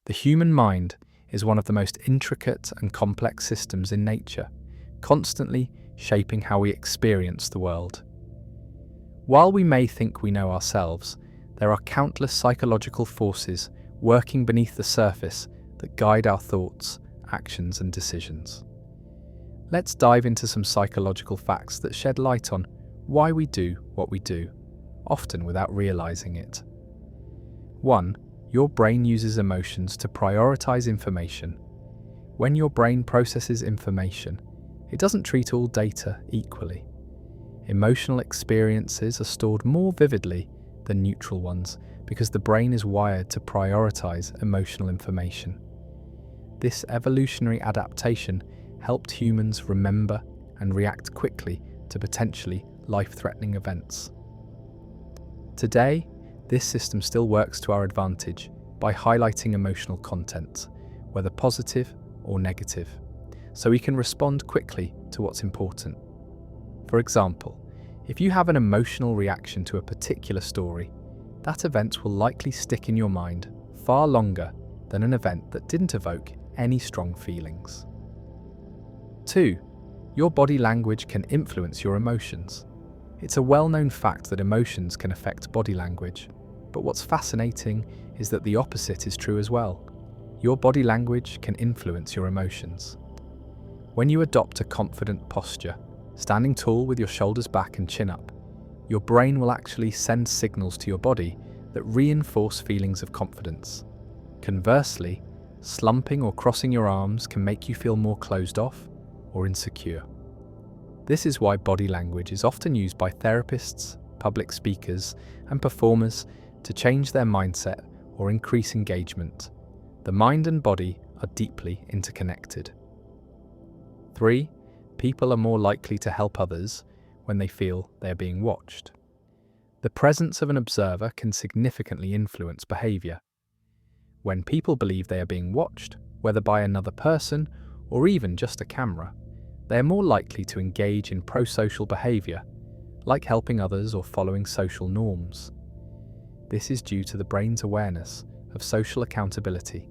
The human mind is one of the most intricate and complex systems in nature, constantly shaping how we experience the world. While we may think we know ourselves, there are countless psychological forces working beneath the surface that guide our thoughts, actions, and decisions. Let's dive into some psychological facts that shed light on why we do what we do, often without realizing it. 1. Your brain uses emotions to prioritize information. When your brain processes information, it doesn't treat all data equally. Emotional experiences are stored more vividly than neutral ones because the brain is wired to prioritize emotional information. This evolutionary adaptation helped humans remember and react quickly to potentially life-threatening events. Today, this system still works to our advantage by highlighting emotional content, whether positive or negative, so we can respond quickly to what's important. For example, if you have an emotional reaction to a particular story, that event will likely stick in your mind far longer than an event that didn't evoke any strong feelings. 2. Your body language can influence your emotions. It's a well-known fact that emotions can affect body language, but what's fascinating is that the opposite is true as well. Your body language can influence your emotions. When you adopt a confident posture, standing tall with your shoulders back and chin up, your brain will actually send signals to your body that reinforce feelings of confidence. Conversely, slumping or crossing your arms can make you feel more closed off or insecure. This is why body language is often used by therapists, public speakers, and performers to change their mindset or increase engagement. The mind and body are deeply interconnected. 3. People are more likely to help others when they feel they are being watched. The presence of an observer can significantly influence behaviour. When people believe they are being watched, whether by another person or even just a camera, they are more likely to engage in pro-social behaviour, like helping others or following social norms. This is due to the brain's awareness of social accountability.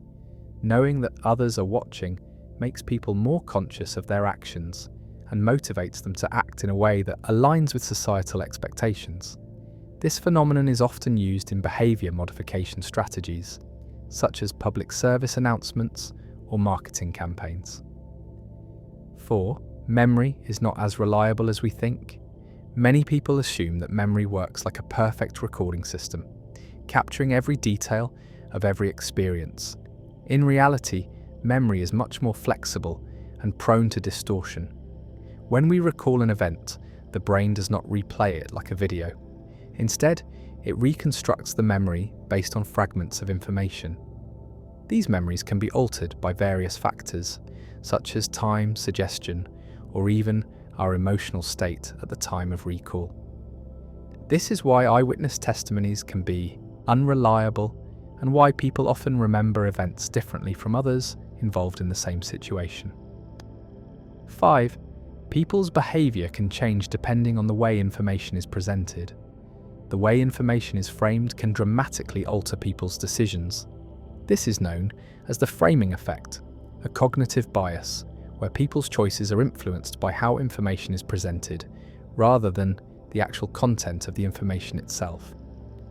Knowing that others are watching makes people more conscious of their actions and motivates them to act in a way that aligns with societal expectations. This phenomenon is often used in behaviour modification strategies, such as public service announcements or marketing campaigns. 4. Memory is not as reliable as we think. Many people assume that memory works like a perfect recording system, capturing every detail of every experience. In reality, memory is much more flexible and prone to distortion. When we recall an event, the brain does not replay it like a video. Instead, it reconstructs the memory based on fragments of information. These memories can be altered by various factors, such as time, suggestion, or even our emotional state at the time of recall. This is why eyewitness testimonies can be unreliable and why people often remember events differently from others involved in the same situation. 5. People's behaviour can change depending on the way information is presented. The way information is framed can dramatically alter people's decisions. This is known as the framing effect, a cognitive bias where people's choices are influenced by how information is presented rather than the actual content of the information itself.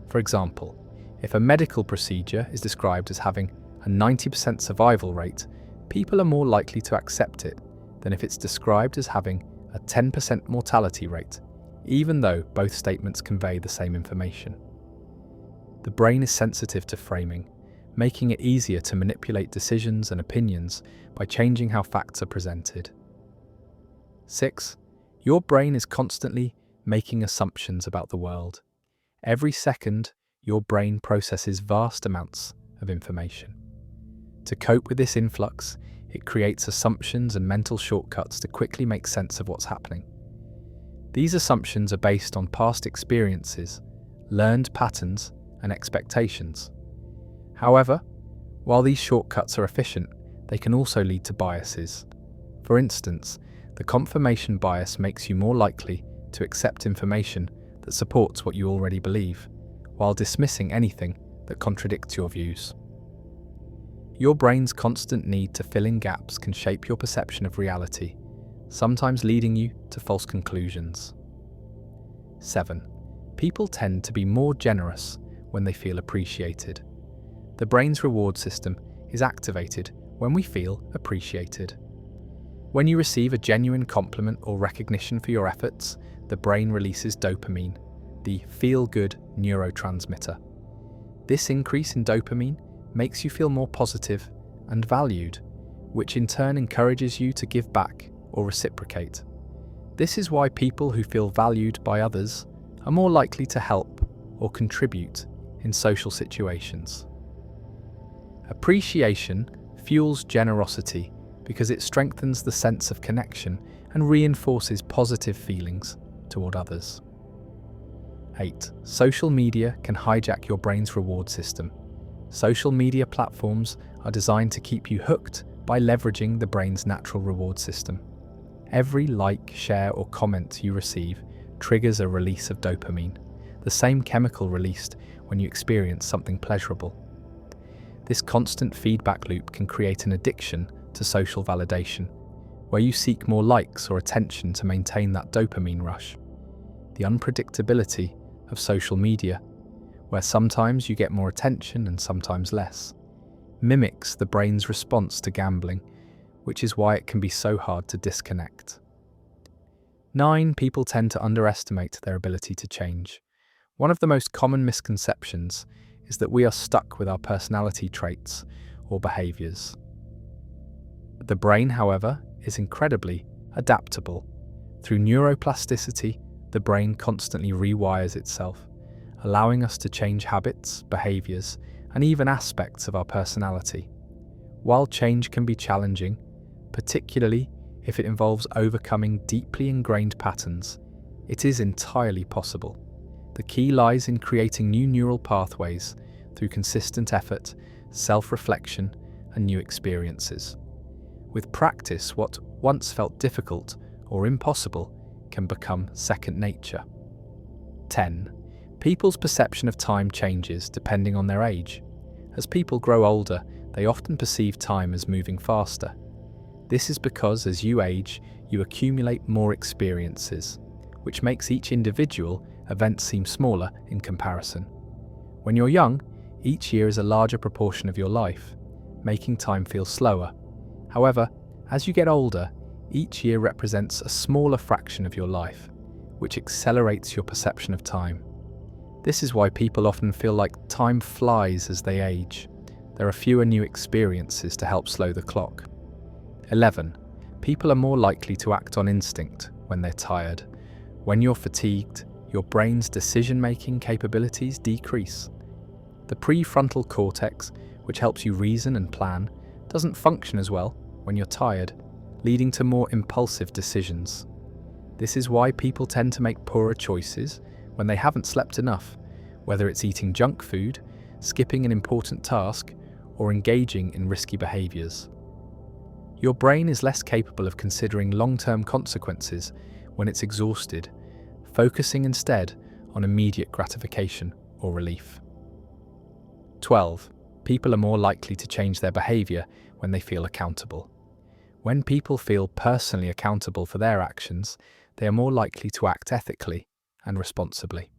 For example, if a medical procedure is described as having a 90% survival rate, people are more likely to accept it than if it's described as having a 10% mortality rate, even though both statements convey the same information. The brain is sensitive to framing, making it easier to manipulate decisions and opinions by changing how facts are presented. 6. Your brain is constantly making assumptions about the world. Every second, your brain processes vast amounts of information. To cope with this influx, it creates assumptions and mental shortcuts to quickly make sense of what's happening. These assumptions are based on past experiences, learned patterns, and expectations. However, while these shortcuts are efficient, they can also lead to biases. For instance, the confirmation bias makes you more likely to accept information that supports what you already believe, while dismissing anything that contradicts your views. Your brain's constant need to fill in gaps can shape your perception of reality, sometimes leading you to false conclusions. 7. People tend to be more generous when they feel appreciated. The brain's reward system is activated when we feel appreciated. When you receive a genuine compliment or recognition for your efforts, the brain releases dopamine, the feel-good neurotransmitter. This increase in dopamine makes you feel more positive and valued, which in turn encourages you to give back or reciprocate. This is why people who feel valued by others are more likely to help or contribute in social situations. Appreciation fuels generosity because it strengthens the sense of connection and reinforces positive feelings toward others. 8. Social media can hijack your brain's reward system. Social media platforms are designed to keep you hooked by leveraging the brain's natural reward system. Every like, share, or comment you receive triggers a release of dopamine, the same chemical released when you experience something pleasurable. This constant feedback loop can create an addiction to social validation, where you seek more likes or attention to maintain that dopamine rush. The unpredictability of social media, where sometimes you get more attention and sometimes less, mimics the brain's response to gambling, which is why it can be so hard to disconnect. 9. People tend to underestimate their ability to change. One of the most common misconceptions is that we are stuck with our personality traits or behaviors. The brain, however, is incredibly adaptable. Through neuroplasticity, the brain constantly rewires itself, allowing us to change habits, behaviors, and even aspects of our personality. While change can be challenging, particularly if it involves overcoming deeply ingrained patterns, it is entirely possible. The key lies in creating new neural pathways through consistent effort, self-reflection, and new experiences. With practice, what once felt difficult or impossible can become second nature. 10. People's perception of time changes depending on their age. As people grow older, they often perceive time as moving faster. This is because as you age, you accumulate more experiences, which makes each individual event seem smaller in comparison. When you're young, each year is a larger proportion of your life, making time feel slower. However, as you get older, each year represents a smaller fraction of your life, which accelerates your perception of time. This is why people often feel like time flies as they age. There are fewer new experiences to help slow the clock. 11. People are more likely to act on instinct when they're tired. When you're fatigued, your brain's decision-making capabilities decrease. The prefrontal cortex, which helps you reason and plan, doesn't function as well when you're tired, leading to more impulsive decisions. This is why people tend to make poorer choices when they haven't slept enough, whether it's eating junk food, skipping an important task, or engaging in risky behaviors. Your brain is less capable of considering long-term consequences when it's exhausted, focusing instead on immediate gratification or relief. 12. People are more likely to change their behavior when they feel accountable. When people feel personally accountable for their actions, they are more likely to act ethically and responsibly.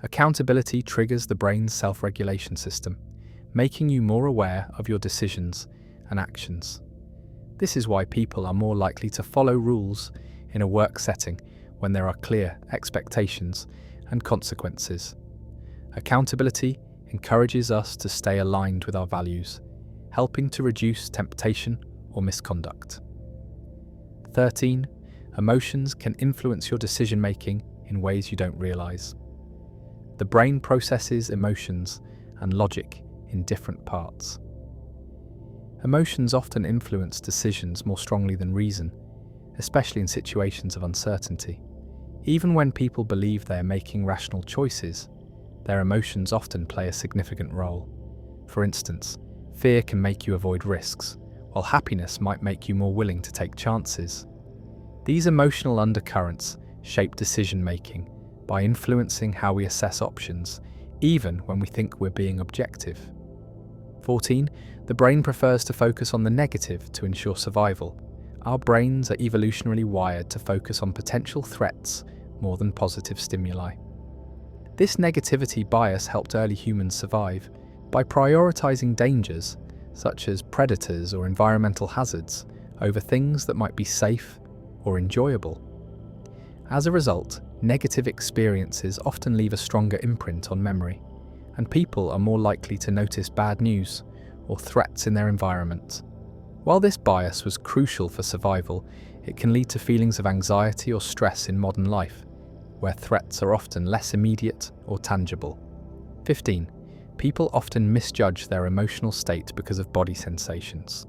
Accountability triggers the brain's self-regulation system, making you more aware of your decisions and actions. This is why people are more likely to follow rules in a work setting when there are clear expectations and consequences. Accountability encourages us to stay aligned with our values, helping to reduce temptation or misconduct. 13. Emotions can influence your decision-making in ways you don't realize. The brain processes emotions and logic in different parts. Emotions often influence decisions more strongly than reason, especially in situations of uncertainty. Even when people believe they are making rational choices, their emotions often play a significant role. For instance, fear can make you avoid risks, while happiness might make you more willing to take chances. These emotional undercurrents shape decision-making by influencing how we assess options, even when we think we're being objective. 14. The brain prefers to focus on the negative to ensure survival. Our brains are evolutionarily wired to focus on potential threats more than positive stimuli. This negativity bias helped early humans survive by prioritizing dangers, such as predators or environmental hazards, over things that might be safe or enjoyable. As a result, negative experiences often leave a stronger imprint on memory, and people are more likely to notice bad news or threats in their environment. While this bias was crucial for survival, it can lead to feelings of anxiety or stress in modern life, where threats are often less immediate or tangible. 15. People often misjudge their emotional state because of body sensations.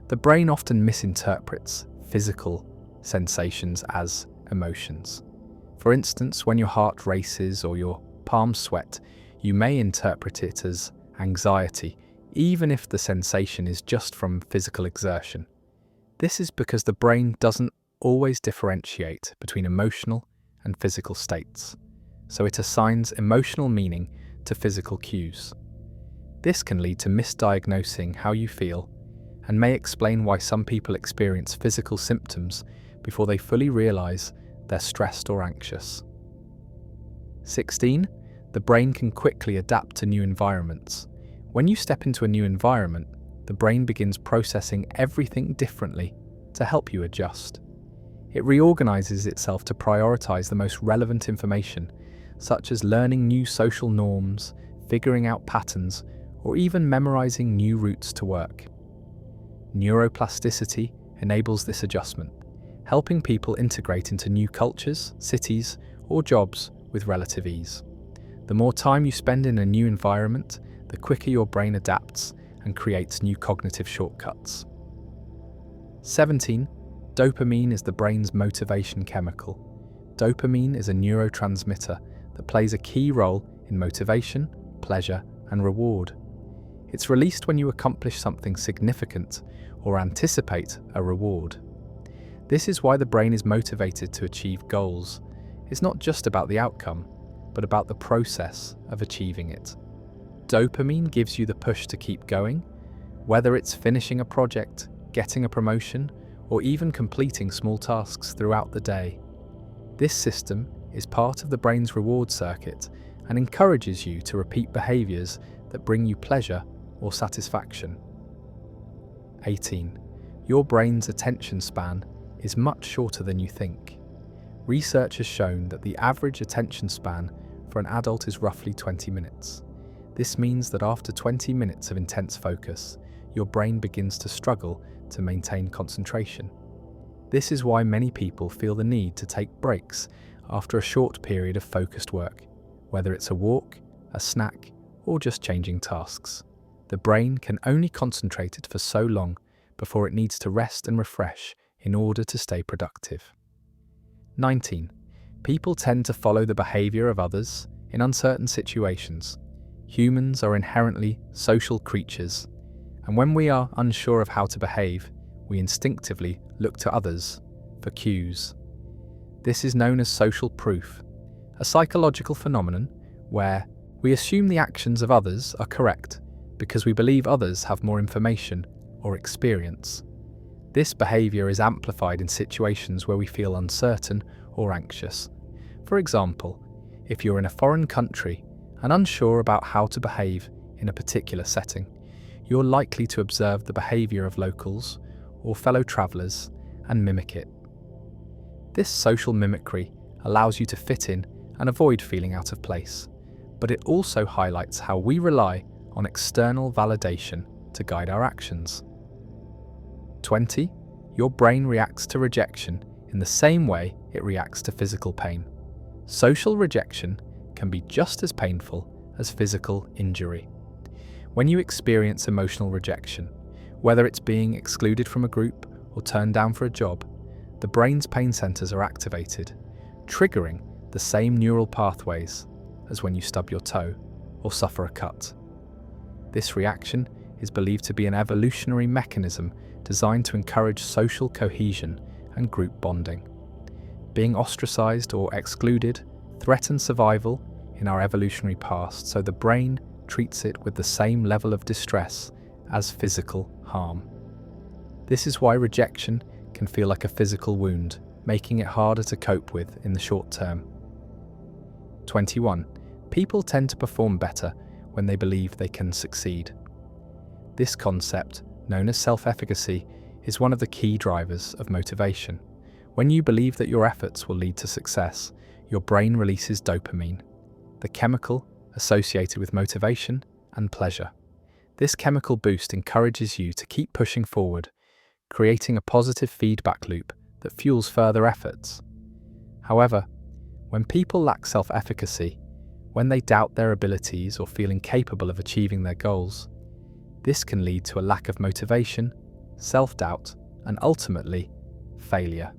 The brain often misinterprets physical sensations as emotions. For instance, when your heart races or your palms sweat, you may interpret it as anxiety, even if the sensation is just from physical exertion. This is because the brain doesn't always differentiate between emotional and physical states, so it assigns emotional meaning to physical cues. This can lead to misdiagnosing how you feel and may explain why some people experience physical symptoms before they fully realize they're stressed or anxious. 16. The brain can quickly adapt to new environments. When you step into a new environment, the brain begins processing everything differently to help you adjust. It reorganizes itself to prioritize the most relevant information, such as learning new social norms, figuring out patterns, or even memorizing new routes to work. Neuroplasticity enables this adjustment, helping people integrate into new cultures, cities, or jobs with relative ease. The more time you spend in a new environment, the quicker your brain adapts and creates new cognitive shortcuts. 17. Dopamine is the brain's motivation chemical. Dopamine is a neurotransmitter that plays a key role in motivation, pleasure, and reward. It's released when you accomplish something significant or anticipate a reward. This is why the brain is motivated to achieve goals. It's not just about the outcome, but about the process of achieving it. Dopamine gives you the push to keep going, whether it's finishing a project, getting a promotion, or even completing small tasks throughout the day. This system is part of the brain's reward circuit and encourages you to repeat behaviors that bring you pleasure or satisfaction. 18. Your brain's attention span is much shorter than you think. Research has shown that the average attention span for an adult is roughly 20 minutes. This means that after 20 minutes of intense focus, your brain begins to struggle to maintain concentration. This is why many people feel the need to take breaks after a short period of focused work, whether it's a walk, a snack, or just changing tasks. The brain can only concentrate it for so long before it needs to rest and refresh in order to stay productive. 19. People tend to follow the behavior of others in uncertain situations. Humans are inherently social creatures, and when we are unsure of how to behave, we instinctively look to others for cues. This is known as social proof, a psychological phenomenon where we assume the actions of others are correct because we believe others have more information or experience. This behavior is amplified in situations where we feel uncertain or anxious. For example, if you're in a foreign country and unsure about how to behave in a particular setting, you're likely to observe the behavior of locals or fellow travelers and mimic it. This social mimicry allows you to fit in and avoid feeling out of place, but it also highlights how we rely on external validation to guide our actions. 20. Your brain reacts to rejection in the same way it reacts to physical pain. Social rejection can be just as painful as physical injury. When you experience emotional rejection, whether it's being excluded from a group or turned down for a job, the brain's pain centers are activated, triggering the same neural pathways as when you stub your toe or suffer a cut. This reaction is believed to be an evolutionary mechanism designed to encourage social cohesion and group bonding. Being ostracized or excluded threatens survival in our evolutionary past, so the brain treats it with the same level of distress as physical harm. This is why rejection can feel like a physical wound, making it harder to cope with in the short term. 21. People tend to perform better when they believe they can succeed. This concept, known as self-efficacy, is one of the key drivers of motivation. When you believe that your efforts will lead to success, your brain releases dopamine, the chemical associated with motivation and pleasure. This chemical boost encourages you to keep pushing forward, creating a positive feedback loop that fuels further efforts. However, when people lack self-efficacy, when they doubt their abilities or feel incapable of achieving their goals, this can lead to a lack of motivation, self-doubt, and ultimately, failure.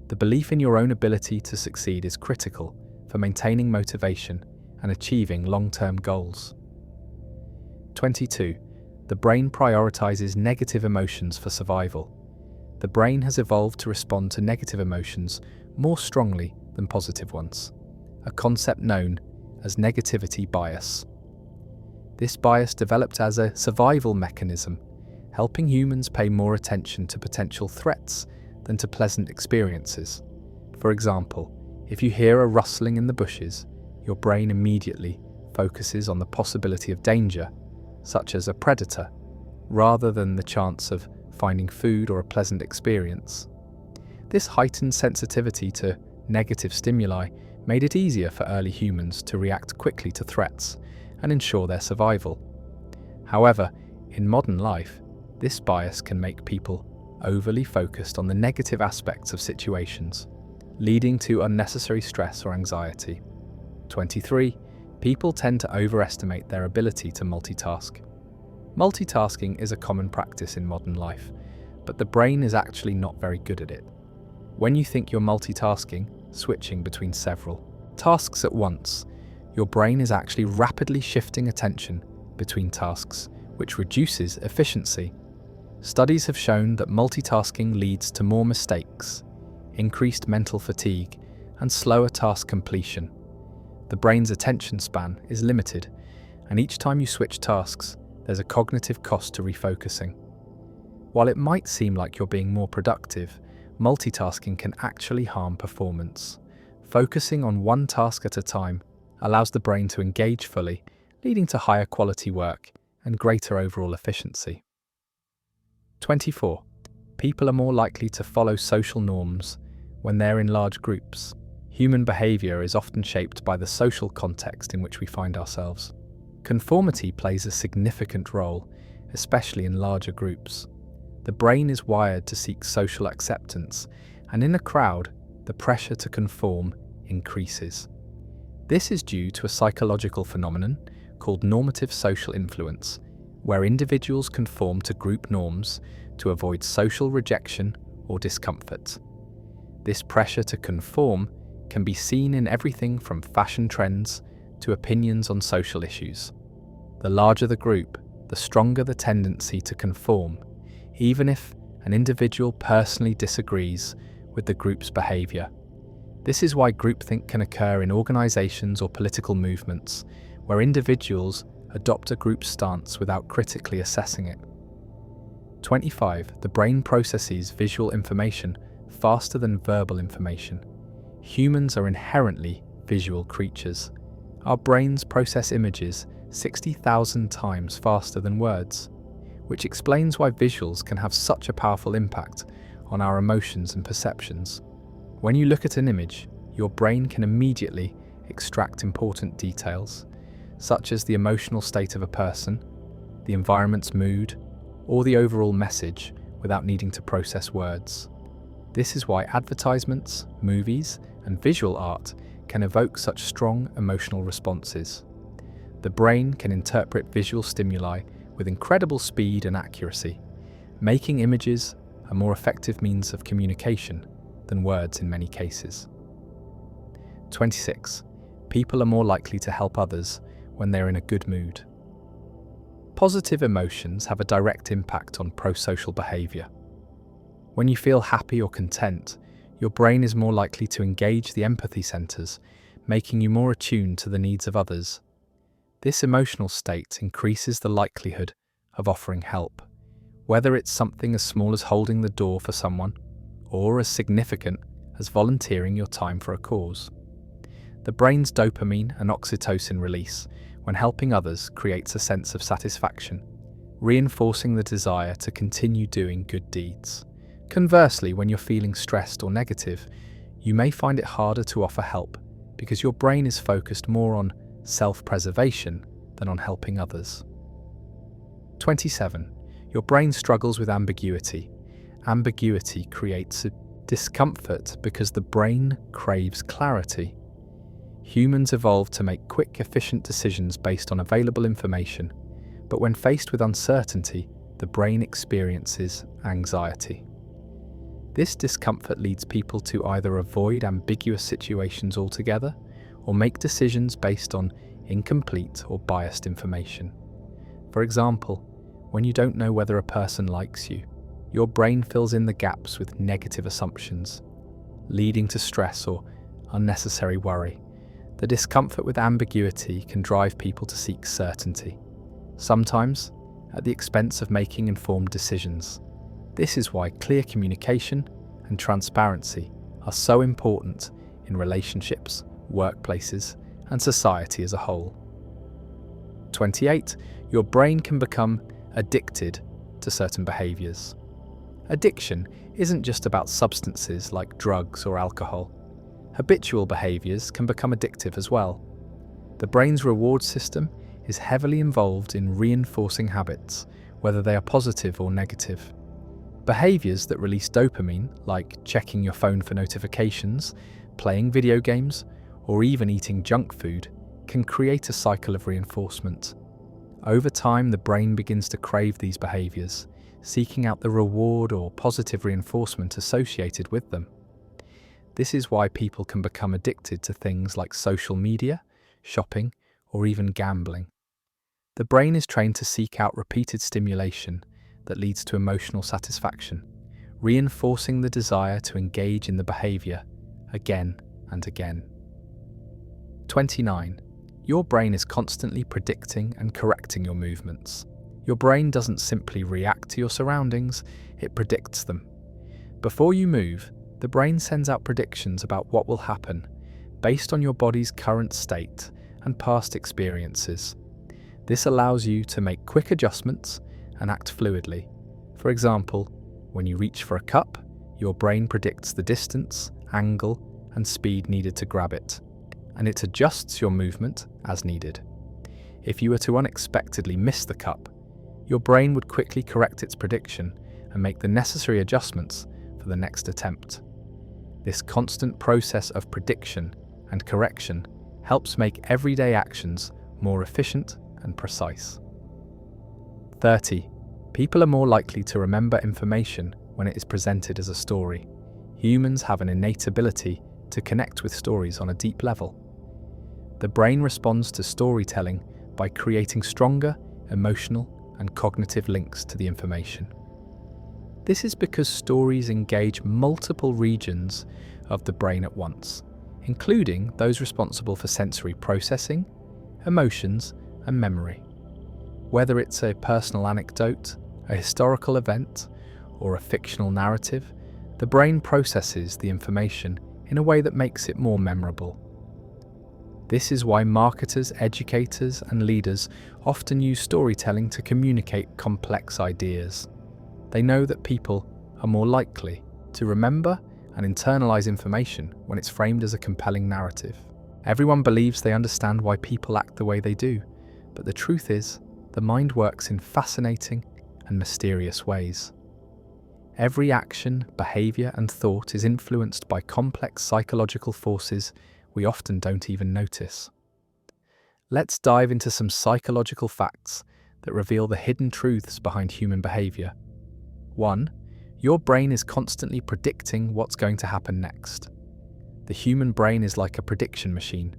The belief in your own ability to succeed is critical for maintaining motivation and achieving long-term goals. 22. The brain prioritizes negative emotions for survival. The brain has evolved to respond to negative emotions more strongly than positive ones, a concept known as negativity bias. This bias developed as a survival mechanism, helping humans pay more attention to potential threats than to pleasant experiences. For example, if you hear a rustling in the bushes, your brain immediately focuses on the possibility of danger, such as a predator, rather than the chance of finding food or a pleasant experience. This heightened sensitivity to negative stimuli made it easier for early humans to react quickly to threats and ensure their survival. However, in modern life, this bias can make people overly focused on the negative aspects of situations, leading to unnecessary stress or anxiety. 23. People tend to overestimate their ability to multitask. Multitasking is a common practice in modern life, but the brain is actually not very good at it. When you think you're multitasking, switching between several tasks at once, your brain is actually rapidly shifting attention between tasks, which reduces efficiency. Studies have shown that multitasking leads to more mistakes, increased mental fatigue, and slower task completion. The brain's attention span is limited, and each time you switch tasks, there's a cognitive cost to refocusing. While it might seem like you're being more productive, multitasking can actually harm performance. Focusing on one task at a time allows the brain to engage fully, leading to higher quality work and greater overall efficiency. 24. People are more likely to follow social norms when they're in large groups. Human behaviour is often shaped by the social context in which we find ourselves. Conformity plays a significant role, especially in larger groups. The brain is wired to seek social acceptance, and in a crowd, the pressure to conform increases. This is due to a psychological phenomenon called normative social influence, where individuals conform to group norms to avoid social rejection or discomfort. This pressure to conform can be seen in everything from fashion trends to opinions on social issues. The larger the group, the stronger the tendency to conform, even if an individual personally disagrees with the group's behaviour. This is why groupthink can occur in organisations or political movements, where individuals adopt a group stance without critically assessing it. 25. The brain processes visual information faster than verbal information. Humans are inherently visual creatures. Our brains process images 60,000 times faster than words, which explains why visuals can have such a powerful impact on our emotions and perceptions. When you look at an image, your brain can immediately extract important details, such as the emotional state of a person, the environment's mood, or the overall message without needing to process words. This is why advertisements, movies, and visual art can evoke such strong emotional responses. The brain can interpret visual stimuli with incredible speed and accuracy, making images a more effective means of communication than words in many cases. 26. People are more likely to help others when they're in a good mood. Positive emotions have a direct impact on prosocial behaviour. When you feel happy or content, your brain is more likely to engage the empathy centres, making you more attuned to the needs of others. This emotional state increases the likelihood of offering help, whether it's something as small as holding the door for someone or as significant as volunteering your time for a cause. The brain's dopamine and oxytocin release when helping others creates a sense of satisfaction, reinforcing the desire to continue doing good deeds. Conversely, when you're feeling stressed or negative, you may find it harder to offer help because your brain is focused more on self-preservation than on helping others. 27. Your brain struggles with ambiguity. Ambiguity creates a discomfort because the brain craves clarity. Humans evolved to make quick, efficient decisions based on available information, but when faced with uncertainty, the brain experiences anxiety. This discomfort leads people to either avoid ambiguous situations altogether or make decisions based on incomplete or biased information. For example, when you don't know whether a person likes you, your brain fills in the gaps with negative assumptions, leading to stress or unnecessary worry. The discomfort with ambiguity can drive people to seek certainty, sometimes at the expense of making informed decisions. This is why clear communication and transparency are so important in relationships, workplaces, and society as a whole. 28. Your brain can become addicted to certain behaviours. Addiction isn't just about substances like drugs or alcohol. Habitual behaviours can become addictive as well. The brain's reward system is heavily involved in reinforcing habits, whether they are positive or negative. Behaviours that release dopamine, like checking your phone for notifications, playing video games, or even eating junk food, can create a cycle of reinforcement. Over time, the brain begins to crave these behaviours, seeking out the reward or positive reinforcement associated with them. This is why people can become addicted to things like social media, shopping, or even gambling. The brain is trained to seek out repeated stimulation that leads to emotional satisfaction, reinforcing the desire to engage in the behaviour again and again. 29. Your brain is constantly predicting and correcting your movements. Your brain doesn't simply react to your surroundings, it predicts them. Before you move, the brain sends out predictions about what will happen based on your body's current state and past experiences. This allows you to make quick adjustments and act fluidly. For example, when you reach for a cup, your brain predicts the distance, angle, and speed needed to grab it, and it adjusts your movement as needed. If you were to unexpectedly miss the cup, your brain would quickly correct its prediction and make the necessary adjustments for the next attempt. This constant process of prediction and correction helps make everyday actions more efficient and precise. 30. People are more likely to remember information when it is presented as a story. Humans have an innate ability to connect with stories on a deep level. The brain responds to storytelling by creating stronger emotional and cognitive links to the information. This is because stories engage multiple regions of the brain at once, including those responsible for sensory processing, emotions, and memory. Whether it's a personal anecdote, a historical event, or a fictional narrative, the brain processes the information in a way that makes it more memorable. This is why marketers, educators, and leaders often use storytelling to communicate complex ideas. They know that people are more likely to remember and internalize information when it's framed as a compelling narrative. Everyone believes they understand why people act the way they do, but the truth is, the mind works in fascinating and mysterious ways. Every action, behavior, and thought is influenced by complex psychological forces we often don't even notice. Let's dive into some psychological facts that reveal the hidden truths behind human behavior. 1. Your brain is constantly predicting what's going to happen next. The human brain is like a prediction machine.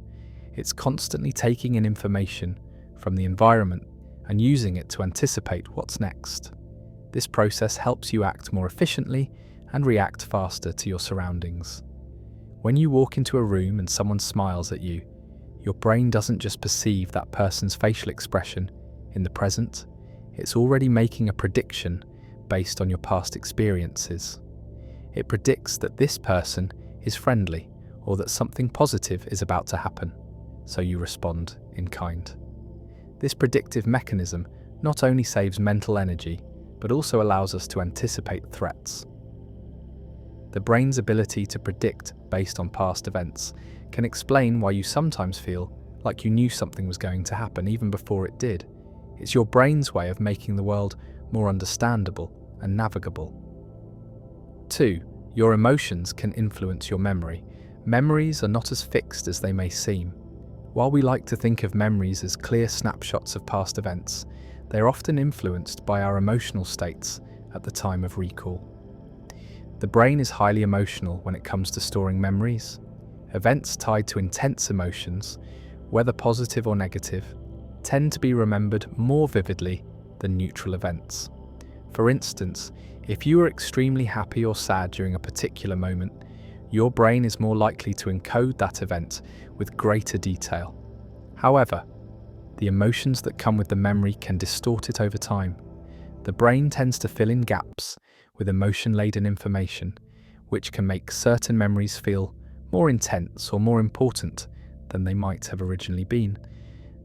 It's constantly taking in information from the environment and using it to anticipate what's next. This process helps you act more efficiently and react faster to your surroundings. When you walk into a room and someone smiles at you, your brain doesn't just perceive that person's facial expression in the present, it's already making a prediction based on your past experiences. It predicts that this person is friendly or that something positive is about to happen, so you respond in kind. This predictive mechanism not only saves mental energy, but also allows us to anticipate threats. The brain's ability to predict based on past events can explain why you sometimes feel like you knew something was going to happen even before it did. It's your brain's way of making the world more understandable and navigable. 2. Your emotions can influence your memory. Memories are not as fixed as they may seem. While we like to think of memories as clear snapshots of past events, they are often influenced by our emotional states at the time of recall. The brain is highly emotional when it comes to storing memories. Events tied to intense emotions, whether positive or negative, tend to be remembered more vividly than neutral events. For instance, if you were extremely happy or sad during a particular moment, your brain is more likely to encode that event with greater detail. However, the emotions that come with the memory can distort it over time. The brain tends to fill in gaps with emotion-laden information, which can make certain memories feel more intense or more important than they might have originally been.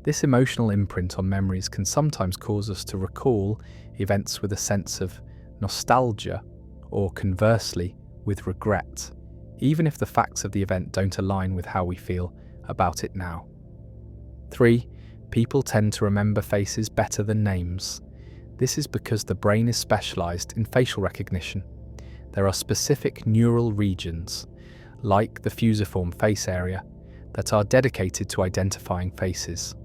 This emotional imprint on memories can sometimes cause us to recall events with a sense of nostalgia or, conversely, with regret, even if the facts of the event don't align with how we feel about it now. 3. People tend to remember faces better than names. This is because the brain is specialized in facial recognition. There are specific neural regions, like the fusiform face area, that are dedicated to identifying faces.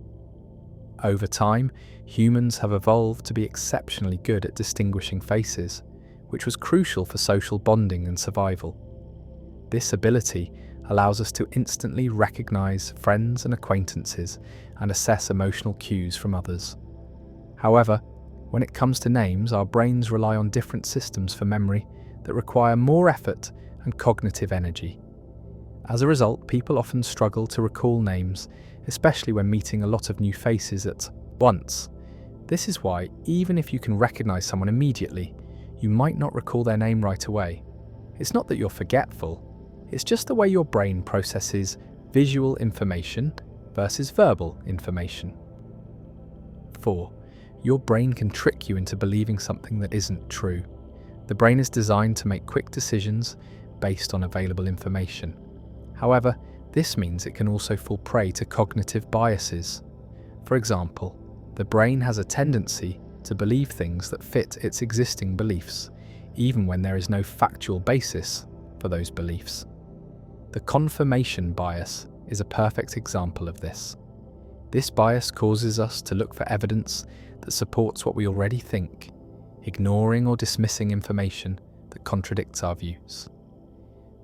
Over time, humans have evolved to be exceptionally good at distinguishing faces, which was crucial for social bonding and survival. This ability allows us to instantly recognize friends and acquaintances and assess emotional cues from others. However, when it comes to names, our brains rely on different systems for memory that require more effort and cognitive energy. As a result, people often struggle to recall names, especially when meeting a lot of new faces at once. This is why, even if you can recognize someone immediately, you might not recall their name right away. It's not that you're forgetful, it's just the way your brain processes visual information versus verbal information. 4. Your brain can trick you into believing something that isn't true. The brain is designed to make quick decisions based on available information. However, this means it can also fall prey to cognitive biases. For example, the brain has a tendency to believe things that fit its existing beliefs, even when there is no factual basis for those beliefs. The confirmation bias is a perfect example of this. This bias causes us to look for evidence that supports what we already think, ignoring or dismissing information that contradicts our views.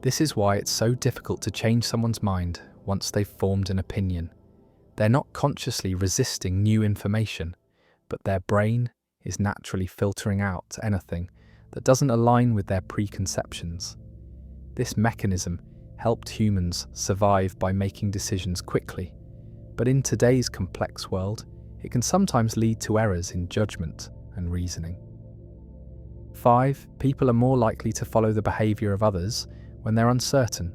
This is why it's so difficult to change someone's mind once they've formed an opinion. They're not consciously resisting new information, but their brain is naturally filtering out anything that doesn't align with their preconceptions. This mechanism helped humans survive by making decisions quickly, but in today's complex world, it can sometimes lead to errors in judgment and reasoning. 5. People are more likely to follow the behavior of others when they're uncertain.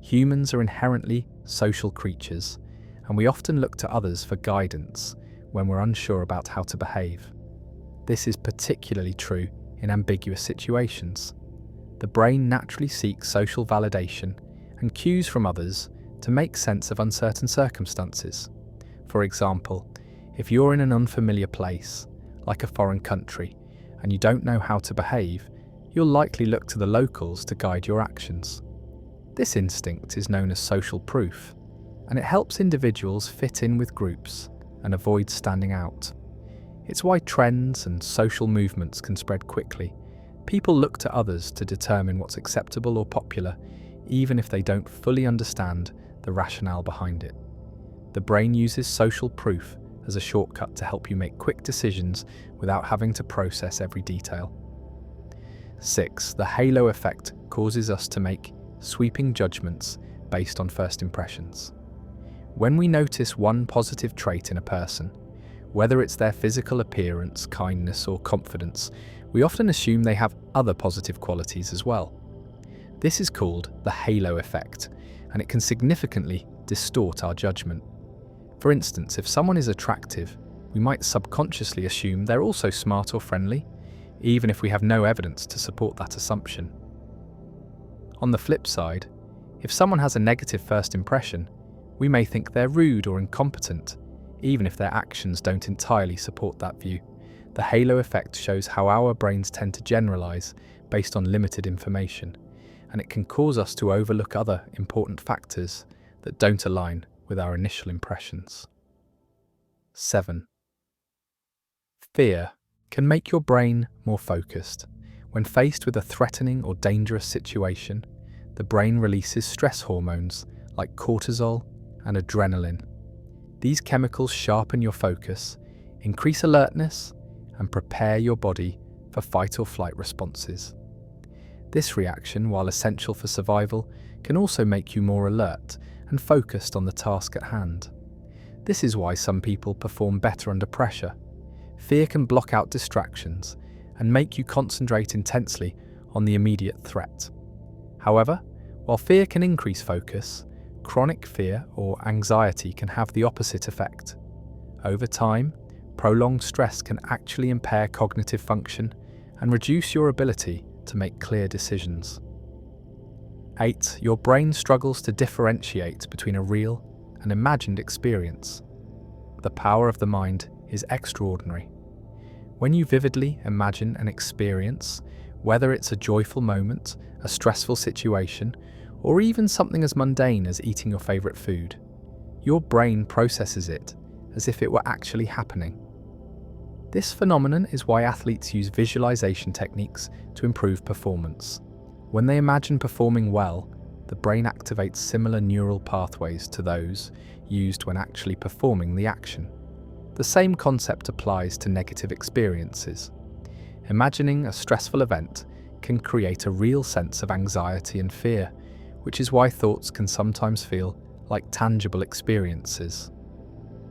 Humans are inherently social creatures, and we often look to others for guidance when we're unsure about how to behave. This is particularly true in ambiguous situations. The brain naturally seeks social validation and cues from others to make sense of uncertain circumstances. For example, if you're in an unfamiliar place, like a foreign country, and you don't know how to behave, you'll likely look to the locals to guide your actions. This instinct is known as social proof, and it helps individuals fit in with groups and avoid standing out. It's why trends and social movements can spread quickly. People look to others to determine what's acceptable or popular, even if they don't fully understand the rationale behind it. The brain uses social proof as a shortcut to help you make quick decisions without having to process every detail. 6. The halo effect causes us to make sweeping judgments based on first impressions. When we notice one positive trait in a person, Whether it's their physical appearance, kindness, or confidence, we often assume they have other positive qualities as well. This is called the halo effect, and it can significantly distort our judgment. For instance, if someone is attractive, we might subconsciously assume they're also smart or friendly, even if we have no evidence to support that assumption. On the flip side, if someone has a negative first impression, we may think they're rude or incompetent, even if their actions don't entirely support that view. The halo effect shows how our brains tend to generalize based on limited information, and it can cause us to overlook other important factors that don't align with our initial impressions. 7. Fear can make your brain more focused. When faced with a threatening or dangerous situation, the brain releases stress hormones like cortisol and adrenaline. These chemicals sharpen your focus, increase alertness, and prepare your body for fight or flight responses. This reaction, while essential for survival, can also make you more alert and focused on the task at hand. This is why some people perform better under pressure. Fear can block out distractions and make you concentrate intensely on the immediate threat. However, while fear can increase focus, chronic fear or anxiety can have the opposite effect. Over time, prolonged stress can actually impair cognitive function and reduce your ability to make clear decisions. 8. Your brain struggles to differentiate between a real and imagined experience. The power of the mind is extraordinary. When you vividly imagine an experience, whether it's a joyful moment, a stressful situation, or even something as mundane as eating your favorite food, your brain processes it as if it were actually happening. This phenomenon is why athletes use visualization techniques to improve performance. When they imagine performing well, the brain activates similar neural pathways to those used when actually performing the action. The same concept applies to negative experiences. Imagining a stressful event can create a real sense of anxiety and fear, which is why thoughts can sometimes feel like tangible experiences.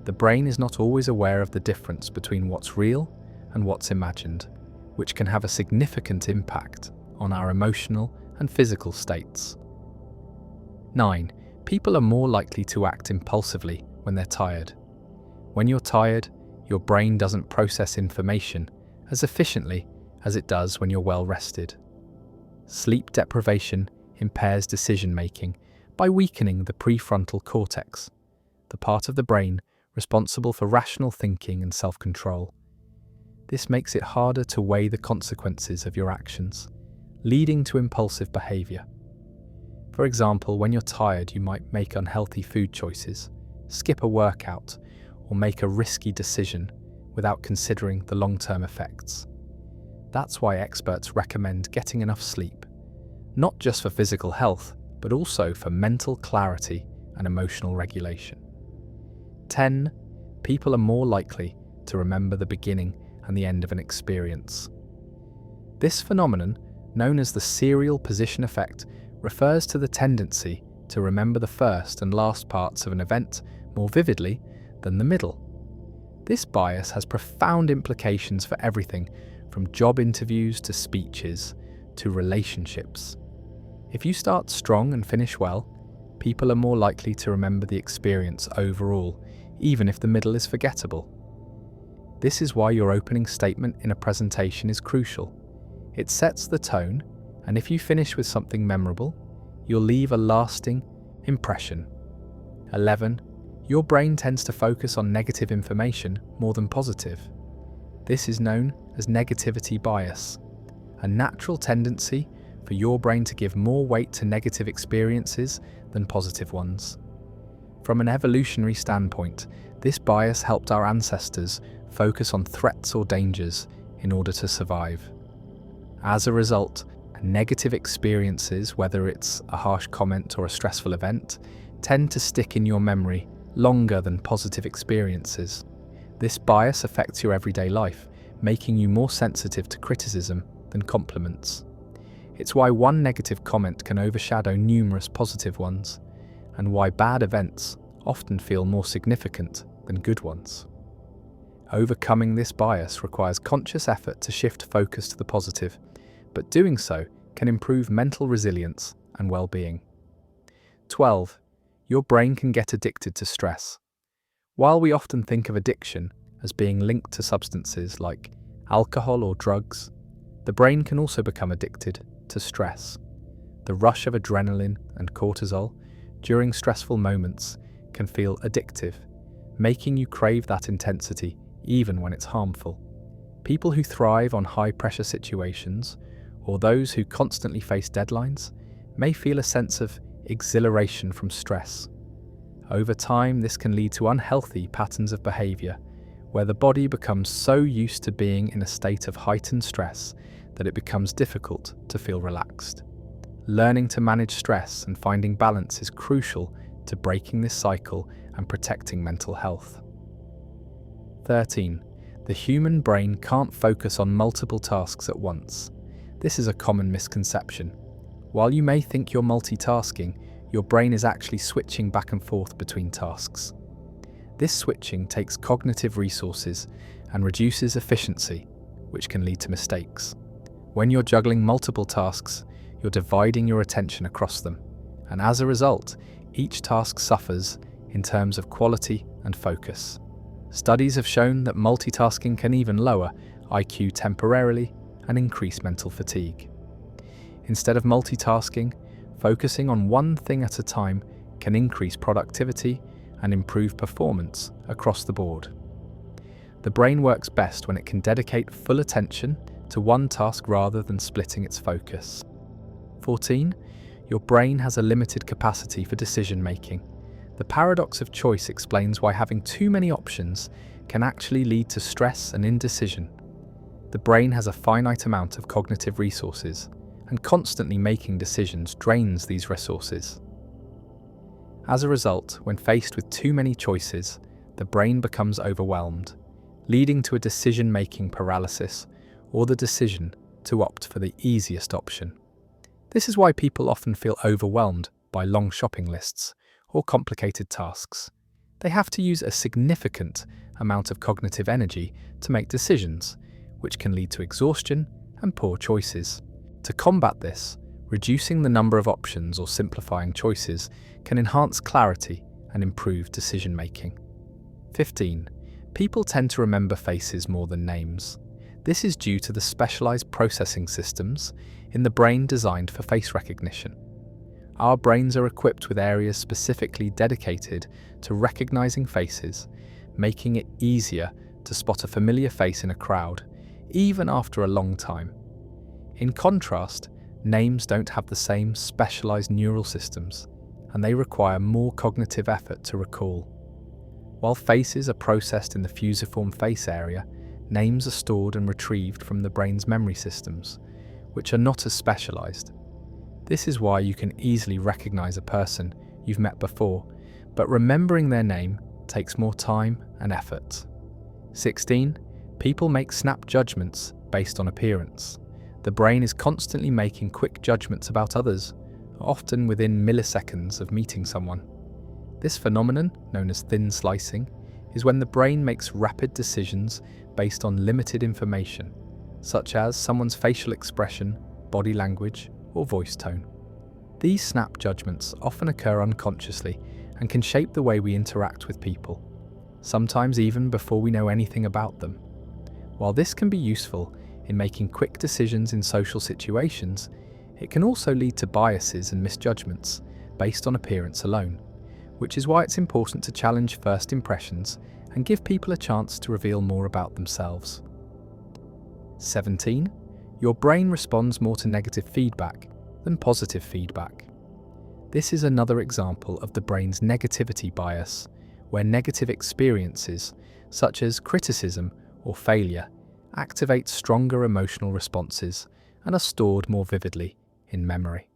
The brain is not always aware of the difference between what's real and what's imagined, which can have a significant impact on our emotional and physical states. 9. People are more likely to act impulsively when they're tired. When you're tired, your brain doesn't process information as efficiently as it does when you're well rested. Sleep deprivation impairs decision-making by weakening the prefrontal cortex, the part of the brain responsible for rational thinking and self-control. This makes it harder to weigh the consequences of your actions, leading to impulsive behaviour. For example, when you're tired, you might make unhealthy food choices, skip a workout, or make a risky decision without considering the long-term effects. That's why experts recommend getting enough sleep, not just for physical health, but also for mental clarity and emotional regulation. 10. People are more likely to remember the beginning and the end of an experience. This phenomenon, known as the serial position effect, refers to the tendency to remember the first and last parts of an event more vividly than the middle. This bias has profound implications for everything from job interviews to speeches to relationships. If you start strong and finish well, people are more likely to remember the experience overall, even if the middle is forgettable. This is why your opening statement in a presentation is crucial. It sets the tone, and if you finish with something memorable, you'll leave a lasting impression. 11. Your brain tends to focus on negative information more than positive. This is known as negativity bias, a natural tendency for your brain to give more weight to negative experiences than positive ones. From an evolutionary standpoint, this bias helped our ancestors focus on threats or dangers in order to survive. As a result, negative experiences, whether it's a harsh comment or a stressful event, tend to stick in your memory longer than positive experiences. This bias affects your everyday life, making you more sensitive to criticism than compliments. It's why one negative comment can overshadow numerous positive ones, and why bad events often feel more significant than good ones. Overcoming this bias requires conscious effort to shift focus to the positive, but doing so can improve mental resilience and well-being. 12. Your brain can get addicted to stress. While we often think of addiction as being linked to substances like alcohol or drugs, the brain can also become addicted to stress. The rush of adrenaline and cortisol during stressful moments can feel addictive, making you crave that intensity even when it's harmful. People who thrive on high-pressure situations, or those who constantly face deadlines, may feel a sense of exhilaration from stress. Over time, this can lead to unhealthy patterns of behaviour, where the body becomes so used to being in a state of heightened stress that it becomes difficult to feel relaxed. Learning to manage stress and finding balance is crucial to breaking this cycle and protecting mental health. 13. The human brain can't focus on multiple tasks at once. This is a common misconception. While you may think you're multitasking, your brain is actually switching back and forth between tasks. This switching takes cognitive resources and reduces efficiency, which can lead to mistakes. When you're juggling multiple tasks, you're dividing your attention across them, and as a result, each task suffers in terms of quality and focus. Studies have shown that multitasking can even lower IQ temporarily and increase mental fatigue. Instead of multitasking, focusing on one thing at a time can increase productivity and improve performance across the board. The brain works best when it can dedicate full attention to one task rather than splitting its focus. 14. Your brain has a limited capacity for decision-making. The paradox of choice explains why having too many options can actually lead to stress and indecision. The brain has a finite amount of cognitive resources, and constantly making decisions drains these resources. As a result, when faced with too many choices, the brain becomes overwhelmed, leading to a decision-making paralysis or the decision to opt for the easiest option. This is why people often feel overwhelmed by long shopping lists or complicated tasks. They have to use a significant amount of cognitive energy to make decisions, which can lead to exhaustion and poor choices. To combat this, reducing the number of options or simplifying choices can enhance clarity and improve decision-making. 15. People tend to remember faces more than names. This is due to the specialized processing systems in the brain designed for face recognition. Our brains are equipped with areas specifically dedicated to recognizing faces, making it easier to spot a familiar face in a crowd, even after a long time. In contrast, names don't have the same specialized neural systems, and they require more cognitive effort to recall. While faces are processed in the fusiform face area, names are stored and retrieved from the brain's memory systems, which are not as specialized. This is why you can easily recognize a person you've met before, but remembering their name takes more time and effort. 16. People make snap judgments based on appearance. The brain is constantly making quick judgments about others, often within milliseconds of meeting someone. This phenomenon, known as thin slicing, is when the brain makes rapid decisions based on limited information, such as someone's facial expression, body language, or voice tone. These snap judgments often occur unconsciously and can shape the way we interact with people, sometimes even before we know anything about them. While this can be useful in making quick decisions in social situations, it can also lead to biases and misjudgments based on appearance alone, which is why it's important to challenge first impressions and give people a chance to reveal more about themselves. 17. Your brain responds more to negative feedback than positive feedback. This is another example of the brain's negativity bias, where negative experiences, such as criticism or failure, activate stronger emotional responses and are stored more vividly in memory.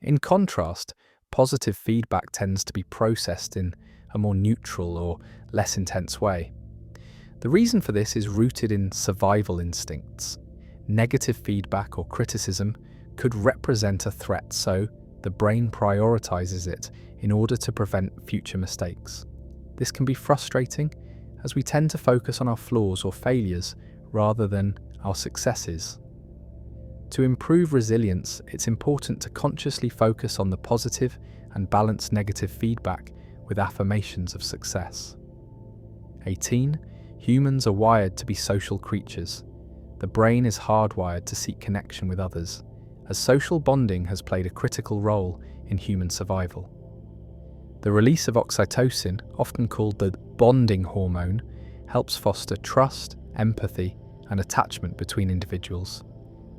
In contrast, positive feedback tends to be processed in a more neutral or less intense way. The reason for this is rooted in survival instincts. Negative feedback or criticism could represent a threat, so the brain prioritizes it in order to prevent future mistakes. This can be frustrating as we tend to focus on our flaws or failures rather than our successes. To improve resilience, it's important to consciously focus on the positive and balance negative feedback with affirmations of success. 18. Humans are wired to be social creatures. The brain is hardwired to seek connection with others, as social bonding has played a critical role in human survival. The release of oxytocin, often called the bonding hormone, helps foster trust, empathy, and attachment between individuals.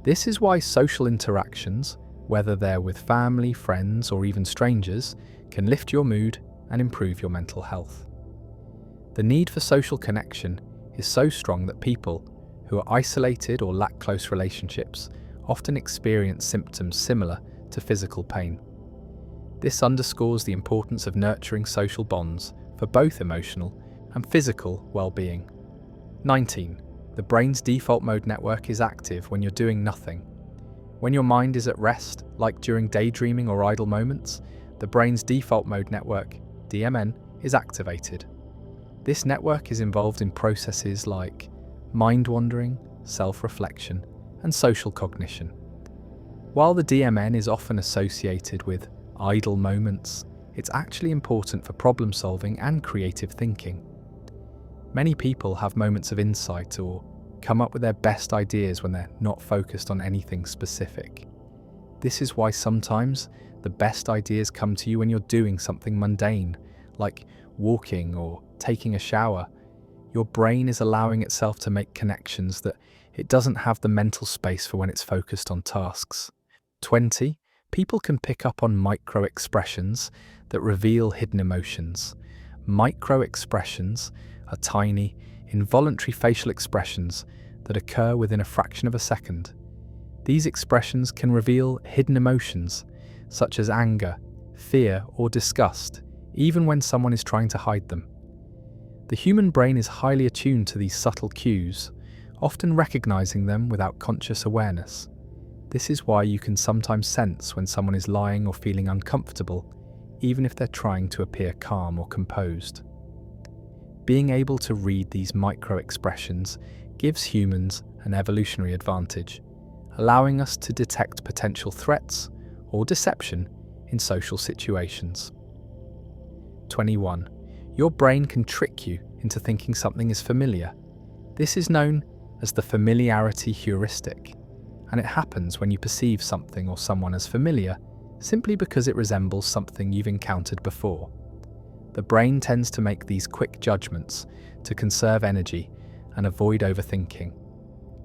This is why social interactions, whether they're with family, friends, or even strangers, can lift your mood and improve your mental health. The need for social connection is so strong that people who are isolated or lack close relationships often experience symptoms similar to physical pain. This underscores the importance of nurturing social bonds for both emotional and physical well-being. 19. The brain's default mode network is active when you're doing nothing. When your mind is at rest, like during daydreaming or idle moments, the brain's default mode network, DMN, is activated. This network is involved in processes like mind wandering, self-reflection, and social cognition. While the DMN is often associated with idle moments, it's actually important for problem solving and creative thinking. Many people have moments of insight or come up with their best ideas when they're not focused on anything specific. This is why sometimes the best ideas come to you when you're doing something mundane, like walking or taking a shower. Your brain is allowing itself to make connections that it doesn't have the mental space for when it's focused on tasks. 20. People can pick up on micro-expressions that reveal hidden emotions. Micro-expressions are tiny, involuntary facial expressions that occur within a fraction of a second. These expressions can reveal hidden emotions, such as anger, fear, or disgust, even when someone is trying to hide them. The human brain is highly attuned to these subtle cues, often recognizing them without conscious awareness. This is why you can sometimes sense when someone is lying or feeling uncomfortable, even if they're trying to appear calm or composed. Being able to read these micro-expressions gives humans an evolutionary advantage, allowing us to detect potential threats or deception in social situations. 21. Your brain can trick you into thinking something is familiar. This is known as the familiarity heuristic, and it happens when you perceive something or someone as familiar simply because it resembles something you've encountered before. The brain tends to make these quick judgments to conserve energy and avoid overthinking.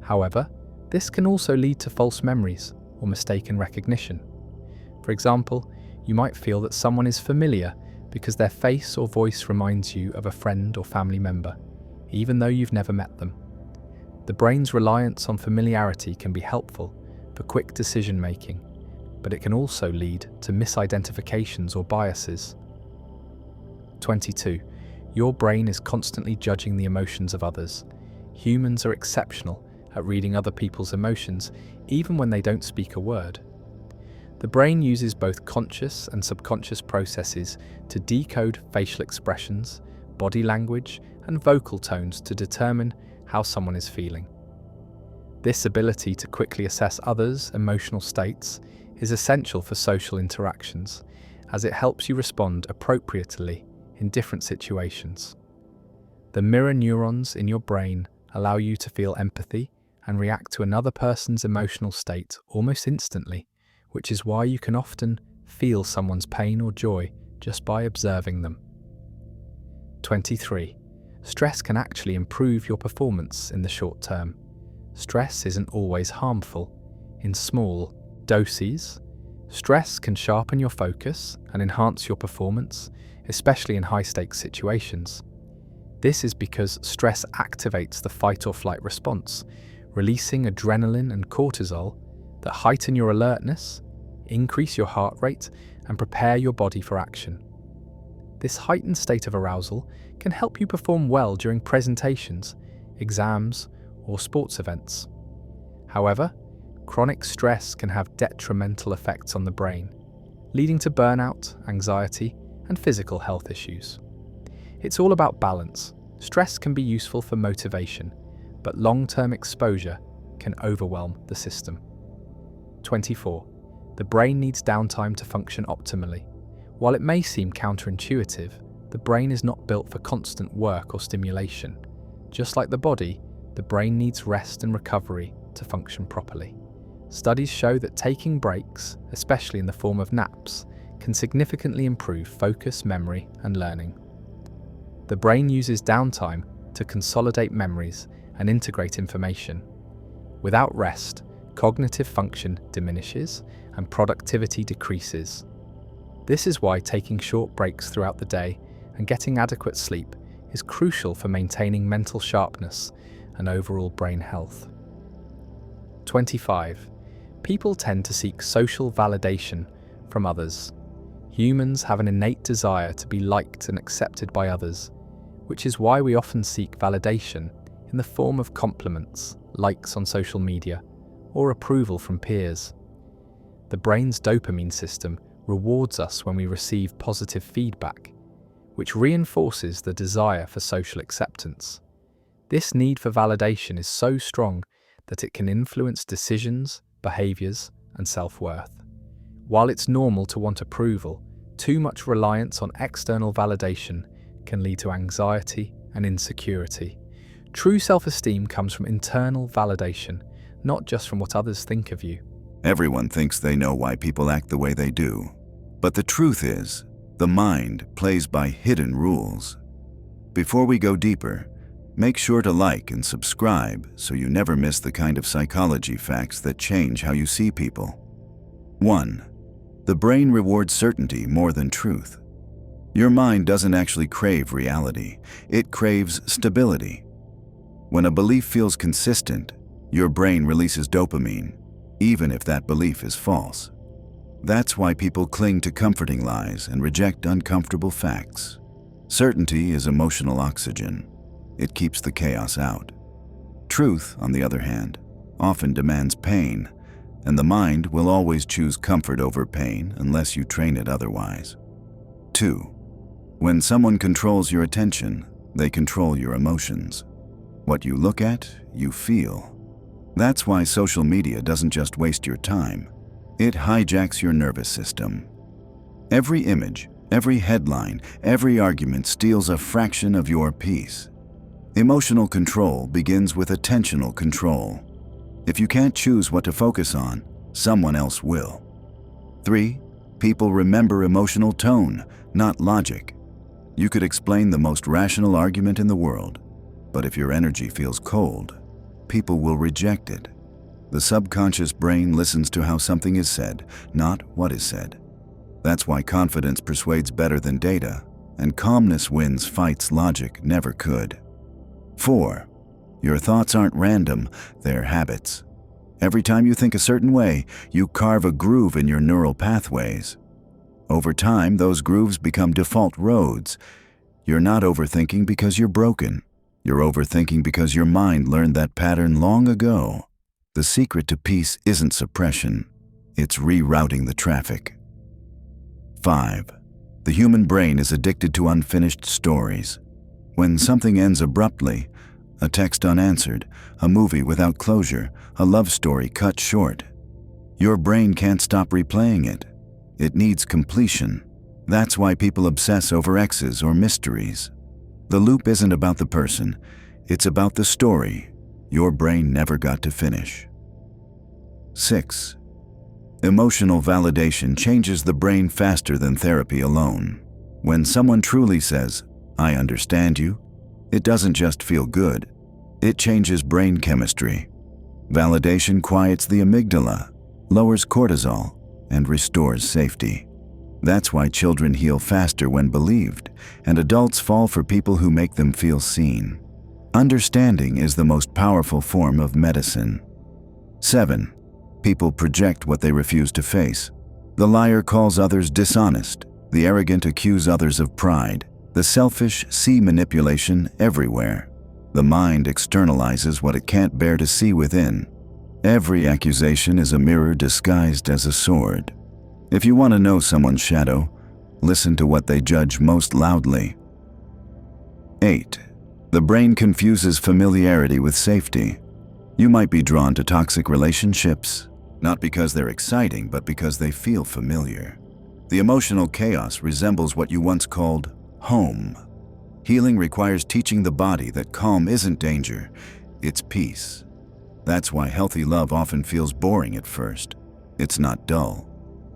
However, this can also lead to false memories or mistaken recognition. For example, you might feel that someone is familiar because their face or voice reminds you of a friend or family member, even though you've never met them. The brain's reliance on familiarity can be helpful for quick decision-making, but it can also lead to misidentifications or biases. 22. Your brain is constantly judging the emotions of others. Humans are exceptional at reading other people's emotions, even when they don't speak a word. The brain uses both conscious and subconscious processes to decode facial expressions, body language, and vocal tones to determine how someone is feeling. This ability to quickly assess others' emotional states is essential for social interactions, as it helps you respond appropriately in different situations. The mirror neurons in your brain allow you to feel empathy and react to another person's emotional state almost instantly, which is why you can often feel someone's pain or joy just by observing them. 23. Stress can actually improve your performance in the short term. Stress isn't always harmful. In small doses, stress can sharpen your focus and enhance your performance, especially in high-stakes situations. This is because stress activates the fight or flight response, releasing adrenaline and cortisol that heighten your alertness, increase your heart rate, and prepare your body for action. This heightened state of arousal can help you perform well during presentations, exams, or sports events. However, chronic stress can have detrimental effects on the brain, leading to burnout, anxiety, and physical health issues. It's all about balance, Stress can be useful for motivation, but long-term exposure can overwhelm the system. 24. The brain needs downtime to function optimally. While it may seem counterintuitive, the brain is not built for constant work or stimulation. Just like the body, the brain needs rest and recovery to function properly. Studies show that taking breaks, especially in the form of naps, can significantly improve focus, memory, and learning. The brain uses downtime to consolidate memories and integrate information. Without rest, cognitive function diminishes and productivity decreases. This is why taking short breaks throughout the day and getting adequate sleep is crucial for maintaining mental sharpness and overall brain health. 25. People tend to seek social validation from others. Humans have an innate desire to be liked and accepted by others, which is why we often seek validation in the form of compliments, likes on social media, or approval from peers. The brain's dopamine system rewards us when we receive positive feedback, which reinforces the desire for social acceptance. This need for validation is so strong that it can influence decisions, behaviors, and self-worth. While it's normal to want approval, too much reliance on external validation can lead to anxiety and insecurity. True self-esteem comes from internal validation, not just from what others think of you. Everyone thinks they know why people act the way they do. But the truth is, the mind plays by hidden rules. Before we go deeper, make sure to like and subscribe so you never miss the kind of psychology facts that change how you see people. 1. The brain rewards certainty more than truth. Your mind doesn't actually crave reality, it craves stability. When a belief feels consistent, your brain releases dopamine, even if that belief is false. That's why people cling to comforting lies and reject uncomfortable facts. Certainty is emotional oxygen. It keeps the chaos out. Truth, on the other hand, often demands pain, and the mind will always choose comfort over pain unless you train it otherwise. 2. When someone controls your attention, they control your emotions. What you look at, you feel. That's why social media doesn't just waste your time. It hijacks your nervous system. Every image, every headline, every argument steals a fraction of your peace. Emotional control begins with attentional control. If you can't choose what to focus on, someone else will. 3. People remember emotional tone, not logic. You could explain the most rational argument in the world, but if your energy feels cold, people will reject it. The subconscious brain listens to how something is said, not what is said. That's why confidence persuades better than data, and calmness wins fights logic never could. 4. Your thoughts aren't random, they're habits. Every time you think a certain way, you carve a groove in your neural pathways. Over time, those grooves become default roads. You're not overthinking because you're broken. You're overthinking because your mind learned that pattern long ago. The secret to peace isn't suppression, it's rerouting the traffic. 5. The human brain is addicted to unfinished stories. When something ends abruptly, a text unanswered, a movie without closure, a love story cut short, your brain can't stop replaying it. It needs completion. That's why people obsess over X's or mysteries. The loop isn't about the person, it's about the story your brain never got to finish. 6. Emotional validation changes the brain faster than therapy alone. When someone truly says, "I understand you," it doesn't just feel good, it changes brain chemistry. Validation quiets the amygdala, lowers cortisol, and restores safety. That's why children heal faster when believed, and adults fall for people who make them feel seen. Understanding is the most powerful form of medicine. 7. People project what they refuse to face. The liar calls others dishonest. The arrogant accuse others of pride. The selfish see manipulation everywhere. The mind externalizes what it can't bear to see within. Every accusation is a mirror disguised as a sword. If you want to know someone's shadow, listen to what they judge most loudly. 8. The brain confuses familiarity with safety. You might be drawn to toxic relationships, not because they're exciting, but because they feel familiar. The emotional chaos resembles what you once called home. Healing requires teaching the body that calm isn't danger, it's peace. That's why healthy love often feels boring at first. It's not dull,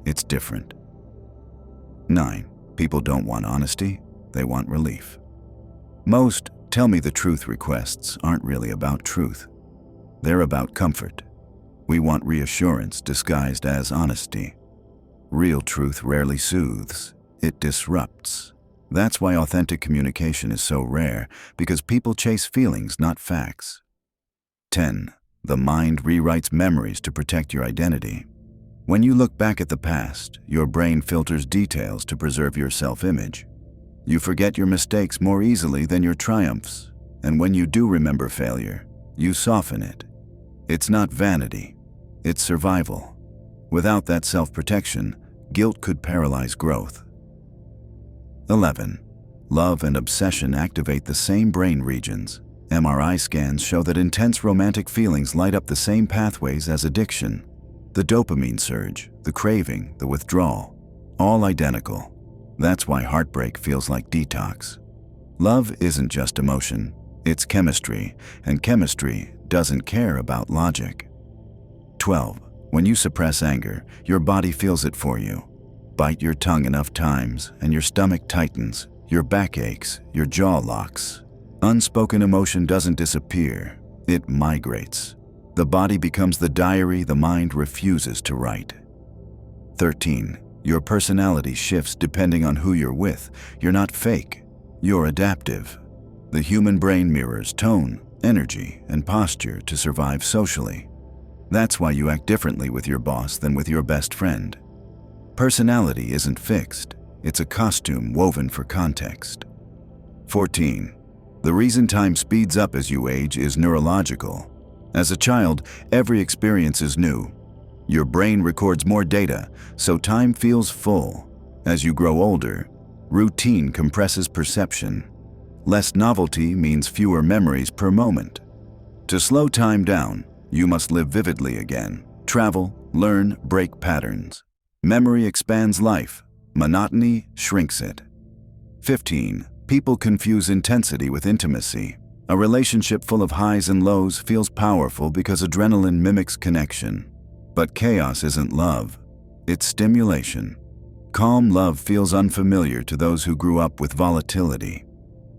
it's different. 9. People don't want honesty, they want relief. Most tell me the truth requests aren't really about truth. They're about comfort. We want reassurance disguised as honesty. Real truth rarely soothes, it disrupts. That's why authentic communication is so rare, because people chase feelings, not facts. 10. The mind rewrites memories to protect your identity. When you look back at the past, your brain filters details to preserve your self-image. You forget your mistakes more easily than your triumphs, and when you do remember failure, you soften it. It's not vanity, it's survival. Without that self-protection, guilt could paralyze growth. 11. Love and obsession activate the same brain regions. MRI scans show that intense romantic feelings light up the same pathways as addiction. The dopamine surge, the craving, the withdrawal, all identical. That's why heartbreak feels like detox. Love isn't just emotion, it's chemistry, and chemistry doesn't care about logic. 12. When you suppress anger, your body feels it for you. Bite your tongue enough times, and your stomach tightens, your back aches, your jaw locks. Unspoken emotion doesn't disappear, it migrates. The body becomes the diary the mind refuses to write. 13. Your personality shifts depending on who you're with. You're not fake, you're adaptive. The human brain mirrors tone, energy, and posture to survive socially. That's why you act differently with your boss than with your best friend. Personality isn't fixed, it's a costume woven for context. 14. The reason time speeds up as you age is neurological. As a child, every experience is new. Your brain records more data, so time feels full. As you grow older, routine compresses perception. Less novelty means fewer memories per moment. To slow time down, you must live vividly again. Travel, learn, break patterns. Memory expands life, monotony shrinks it. 15. People confuse intensity with intimacy. A relationship full of highs and lows feels powerful because adrenaline mimics connection. But chaos isn't love, it's stimulation. Calm love feels unfamiliar to those who grew up with volatility.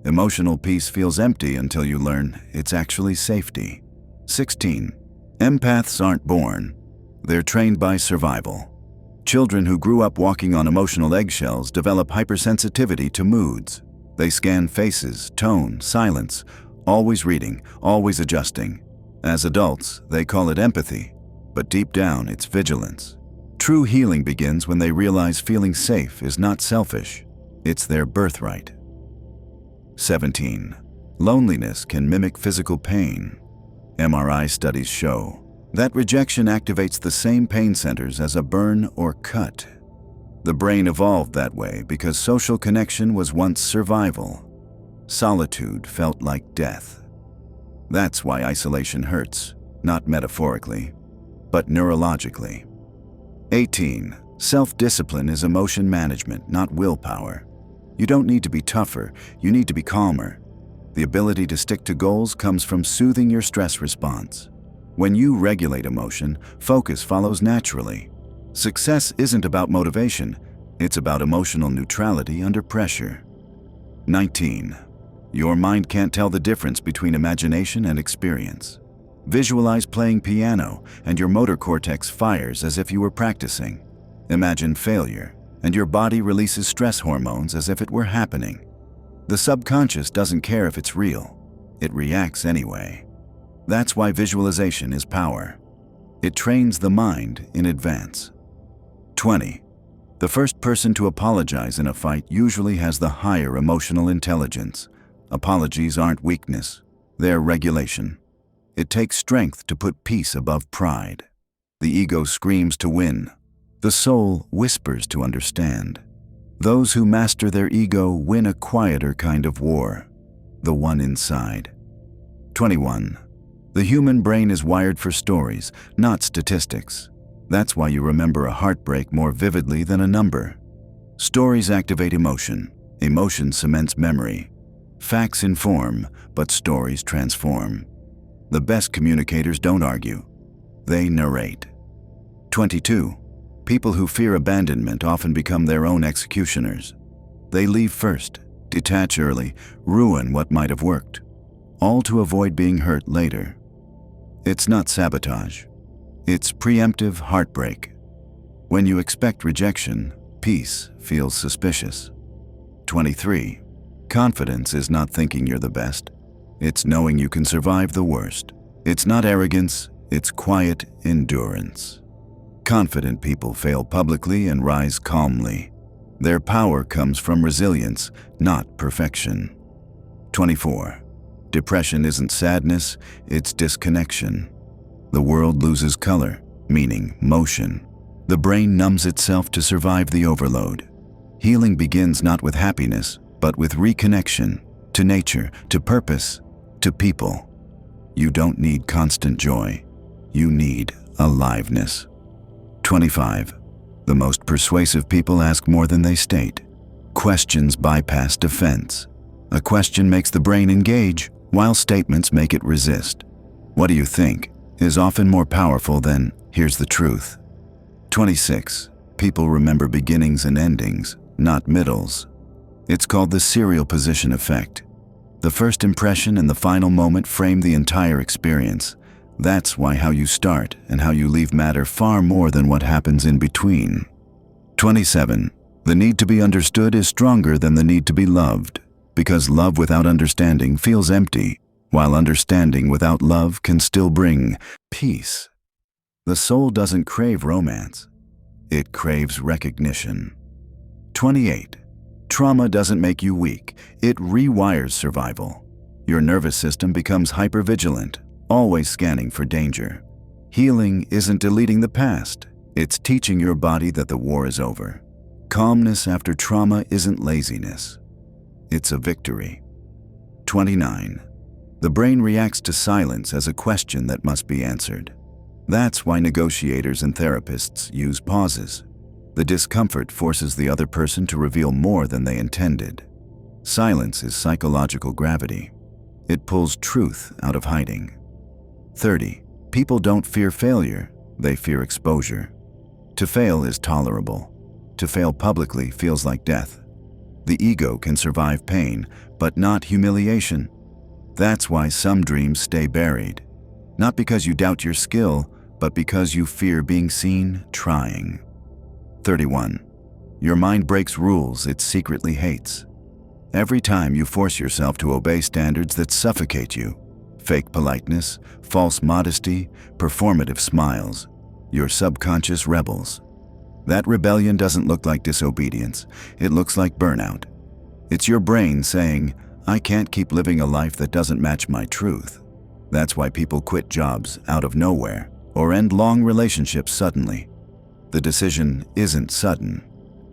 Emotional peace feels empty until you learn it's actually safety. 16. Empaths aren't born, they're trained by survival. Children who grew up walking on emotional eggshells develop hypersensitivity to moods. They scan faces, tone, silence, always reading, always adjusting. As adults, they call it empathy, but deep down it's vigilance. True healing begins when they realize feeling safe is not selfish, it's their birthright. 17. Loneliness can mimic physical pain. MRI studies show that rejection activates the same pain centers as a burn or cut. The brain evolved that way because social connection was once survival. Solitude felt like death. That's why isolation hurts, not metaphorically, but neurologically. 18. Self-discipline is emotion management, not willpower. You don't need to be tougher, you need to be calmer. The ability to stick to goals comes from soothing your stress response. When you regulate emotion, focus follows naturally. Success isn't about motivation, it's about emotional neutrality under pressure. 19. Your mind can't tell the difference between imagination and experience. Visualize playing piano, and your motor cortex fires as if you were practicing. Imagine failure, and your body releases stress hormones as if it were happening. The subconscious doesn't care if it's real. It reacts anyway. That's why visualization is power. It trains the mind in advance. 20. The first person to apologize in a fight usually has the higher emotional intelligence. Apologies aren't weakness, they're regulation. It takes strength to put peace above pride. The ego screams to win. The soul whispers to understand. Those who master their ego win a quieter kind of war. the one inside. 21. The human brain is wired for stories, not statistics. That's why you remember a heartbreak more vividly than a number. Stories activate emotion. Emotion cements memory. Facts inform, but stories transform. The best communicators don't argue. They narrate. 22. People who fear abandonment often become their own executioners. They leave first, detach early, ruin what might have worked, all to avoid being hurt later. It's not sabotage. It's preemptive heartbreak. When you expect rejection, peace feels suspicious. 23. Confidence is not thinking you're the best. It's knowing you can survive the worst. It's not arrogance, it's quiet endurance. Confident people fail publicly and rise calmly. Their power comes from resilience, not perfection. 24. Depression isn't sadness, it's disconnection. The world loses color, meaning motion. The brain numbs itself to survive the overload. Healing begins not with happiness, but with reconnection, to nature, to purpose, to people. You don't need constant joy. You need aliveness. 25. The most persuasive people ask more than they state. Questions bypass defense. A question makes the brain engage, while statements make it resist. What do you think is often more powerful than, here's the truth. 26. People remember beginnings and endings, not middles. It's called the serial position effect. The first impression and the final moment frame the entire experience. That's why how you start and how you leave matter far more than what happens in between. 27. The need to be understood is stronger than the need to be loved, because love without understanding feels empty, while understanding without love can still bring peace. The soul doesn't crave romance. It craves recognition. 28. Trauma doesn't make you weak. It rewires survival. Your nervous system becomes hypervigilant, always scanning for danger. Healing isn't deleting the past. It's teaching your body that the war is over. Calmness after trauma isn't laziness. It's a victory. 29. The brain reacts to silence as a question that must be answered. That's why negotiators and therapists use pauses. The discomfort forces the other person to reveal more than they intended. Silence is psychological gravity. It pulls truth out of hiding. 30. People don't fear failure, they fear exposure. To fail is tolerable. To fail publicly feels like death. The ego can survive pain, but not humiliation. That's why some dreams stay buried. Not because you doubt your skill, but because you fear being seen trying. 31. Your mind breaks rules it secretly hates. Every time you force yourself to obey standards that suffocate you, fake politeness, false modesty, performative smiles, your subconscious rebels. That rebellion doesn't look like disobedience, it looks like burnout. It's your brain saying, I can't keep living a life that doesn't match my truth. That's why people quit jobs out of nowhere or end long relationships suddenly. The decision isn't sudden.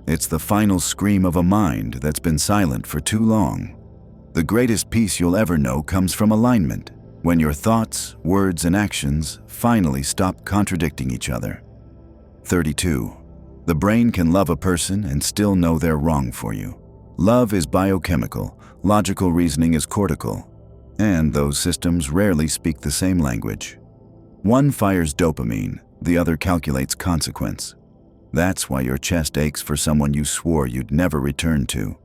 It's the final scream of a mind that's been silent for too long. The greatest peace you'll ever know comes from alignment, when your thoughts, words, and actions finally stop contradicting each other. 32. The brain can love a person and still know they're wrong for you. Love is biochemical, logical reasoning is cortical, and those systems rarely speak the same language. One fires dopamine, the other calculates consequence. That's why your chest aches for someone you swore you'd never return to.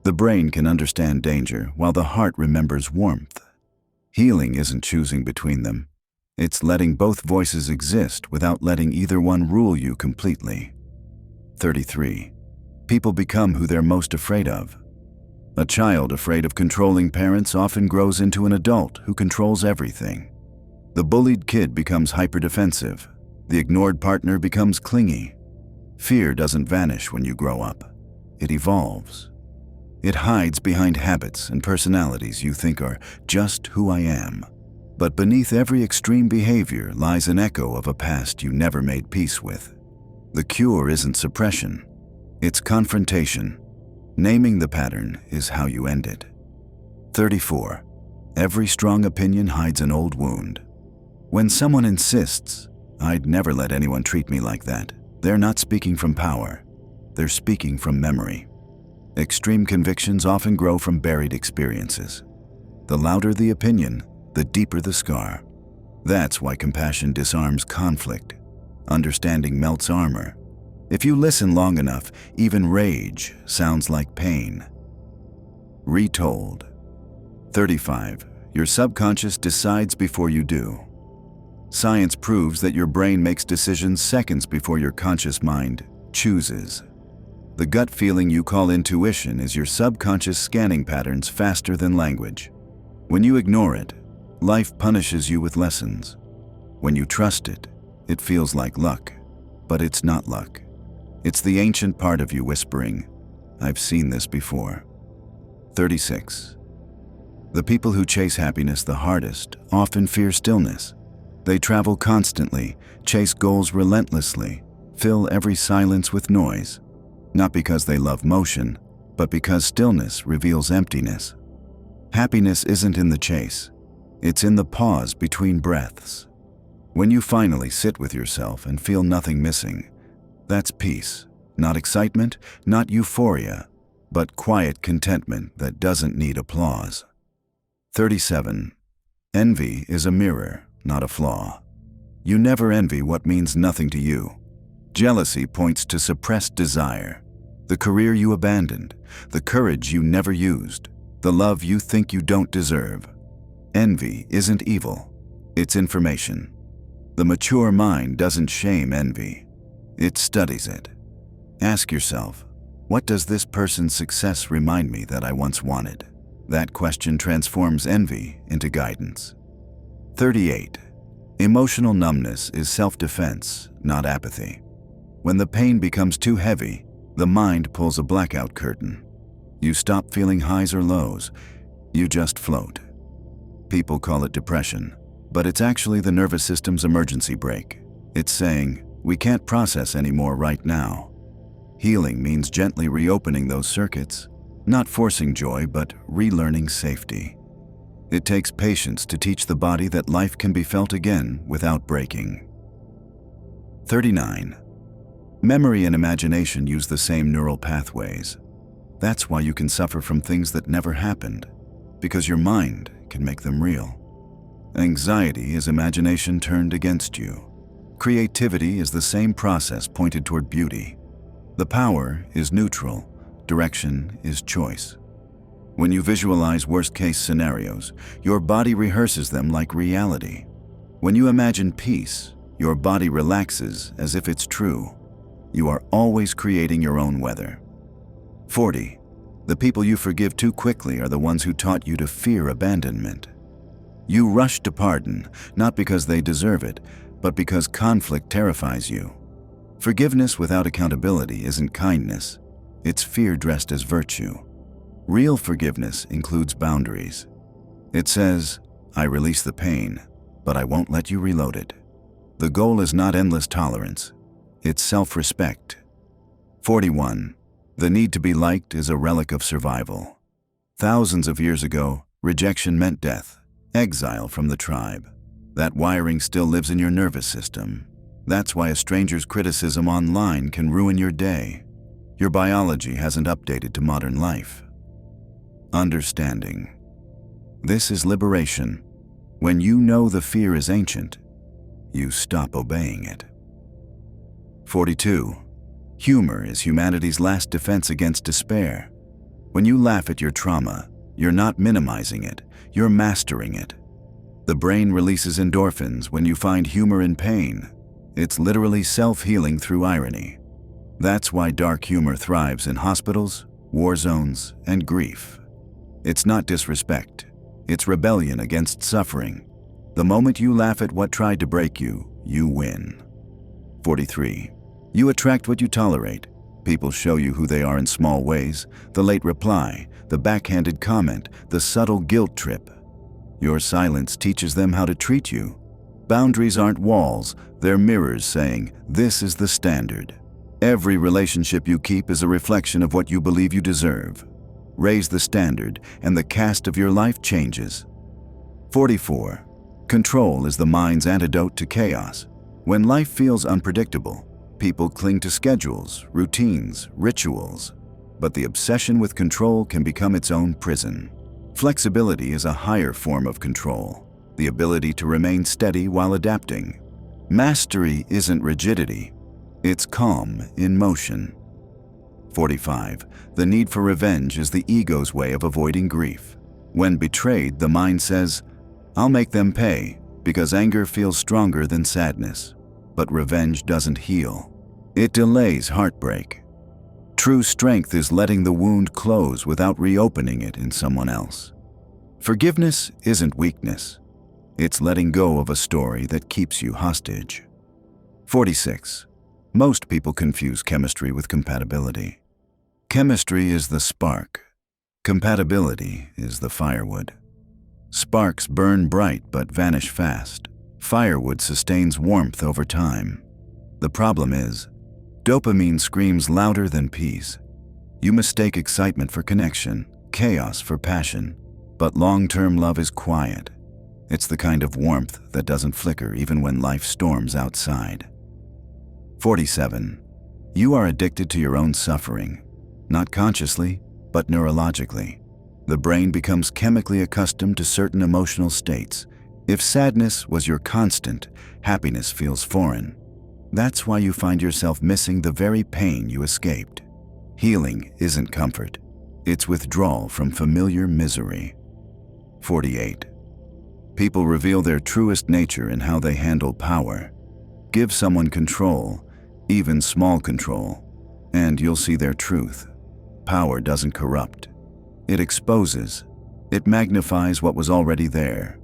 The brain can understand danger while the heart remembers warmth. Healing isn't choosing between them. It's letting both voices exist without letting either one rule you completely. 33. People become who they're most afraid of. A child afraid of controlling parents often grows into an adult who controls everything. The bullied kid becomes hyperdefensive. The ignored partner becomes clingy. Fear doesn't vanish when you grow up. It evolves. It hides behind habits and personalities you think are just who I am. But beneath every extreme behavior lies an echo of a past you never made peace with. The cure isn't suppression. It's confrontation. Naming the pattern is how you end it. 34. Every strong opinion hides an old wound. When someone insists, "I'd never let anyone treat me like that," they're not speaking from power. They're speaking from memory. Extreme convictions often grow from buried experiences. The louder the opinion, the deeper the scar. That's why compassion disarms conflict. Understanding melts armor. If you listen long enough, even rage sounds like pain. Retold. 35. Your subconscious decides before you do. Science proves that your brain makes decisions seconds before your conscious mind chooses. The gut feeling you call intuition is your subconscious scanning patterns faster than language. When you ignore it, life punishes you with lessons. When you trust it, it feels like luck. But it's not luck. It's the ancient part of you whispering, "I've seen this before." 36. The people who chase happiness the hardest often fear stillness. They travel constantly, chase goals relentlessly, fill every silence with noise. Not because they love motion, but because stillness reveals emptiness. Happiness isn't in the chase. It's in the pause between breaths. When you finally sit with yourself and feel nothing missing, that's peace. Not excitement, not euphoria, but quiet contentment that doesn't need applause. 37. Envy is a mirror, not a flaw. You never envy what means nothing to you. Jealousy points to suppressed desire, the career you abandoned, the courage you never used, the love you think you don't deserve. Envy isn't evil, it's information. The mature mind doesn't shame envy, it studies it. Ask yourself, what does this person's success remind me that I once wanted? That question transforms envy into guidance. 38. Emotional numbness is self-defense, not apathy. When the pain becomes too heavy, the mind pulls a blackout curtain. You stop feeling highs or lows, you just float. People call it depression, but it's actually the nervous system's emergency brake. It's saying, we can't process anymore right now. Healing means gently reopening those circuits, not forcing joy, but relearning safety. It takes patience to teach the body that life can be felt again without breaking. 39. Memory and imagination use the same neural pathways. That's why you can suffer from things that never happened, because your mind can make them real. Anxiety is imagination turned against you. Creativity is the same process pointed toward beauty. The power is neutral, direction is choice. When you visualize worst-case scenarios, your body rehearses them like reality. When you imagine peace, your body relaxes as if it's true. You are always creating your own weather. 40. The people you forgive too quickly are the ones who taught you to fear abandonment. You rush to pardon, not because they deserve it, but because conflict terrifies you. Forgiveness without accountability isn't kindness. It's fear dressed as virtue. Real forgiveness includes boundaries. It says, I release the pain, but I won't let you reload it. The goal is not endless tolerance. It's self-respect. 41. The need to be liked is a relic of survival. Thousands of years ago, rejection meant death, exile from the tribe. That wiring still lives in your nervous system. That's why a stranger's criticism online can ruin your day. Your biology hasn't updated to modern life. Understanding. This is liberation. When you know the fear is ancient, you stop obeying it. 42. Humor is humanity's last defense against despair. When you laugh at your trauma, you're not minimizing it, you're mastering it. The brain releases endorphins when you find humor in pain. It's literally self-healing through irony. That's why dark humor thrives in hospitals, war zones, and grief. It's not disrespect. It's rebellion against suffering. The moment you laugh at what tried to break you, you win. 43. You attract what you tolerate. People show you who they are in small ways. The late reply, the backhanded comment, the subtle guilt trip. Your silence teaches them how to treat you. Boundaries aren't walls, they're mirrors saying, this is the standard. Every relationship you keep is a reflection of what you believe you deserve. raise the standard, and the cast of your life changes. 44. Control is the mind's antidote to chaos. When life feels unpredictable, people cling to schedules, routines, rituals. But the obsession with control can become its own prison. Flexibility is a higher form of control, the ability to remain steady while adapting. Mastery isn't rigidity, it's calm in motion. 45. The need for revenge is the ego's way of avoiding grief. When betrayed, the mind says, "I'll make them pay," because anger feels stronger than sadness. But revenge doesn't heal. It delays heartbreak. True strength is letting the wound close without reopening it in someone else. Forgiveness isn't weakness. It's letting go of a story that keeps you hostage. 46. Most people confuse chemistry with compatibility. Chemistry is the spark. Compatibility is the firewood. Sparks burn bright but vanish fast. Firewood sustains warmth over time. The problem is, dopamine screams louder than peace. You mistake excitement for connection, chaos for passion, but long-term love is quiet. It's the kind of warmth that doesn't flicker even when life storms outside. 47. You are addicted to your own suffering, not consciously, but neurologically. The brain becomes chemically accustomed to certain emotional states. If sadness was your constant, happiness feels foreign. That's why you find yourself missing the very pain you escaped. Healing isn't comfort. It's withdrawal from familiar misery. 48. People reveal their truest nature in how they handle power. Give someone control, even small control, and you'll see their truth. Power doesn't corrupt. It exposes. It magnifies what was already there,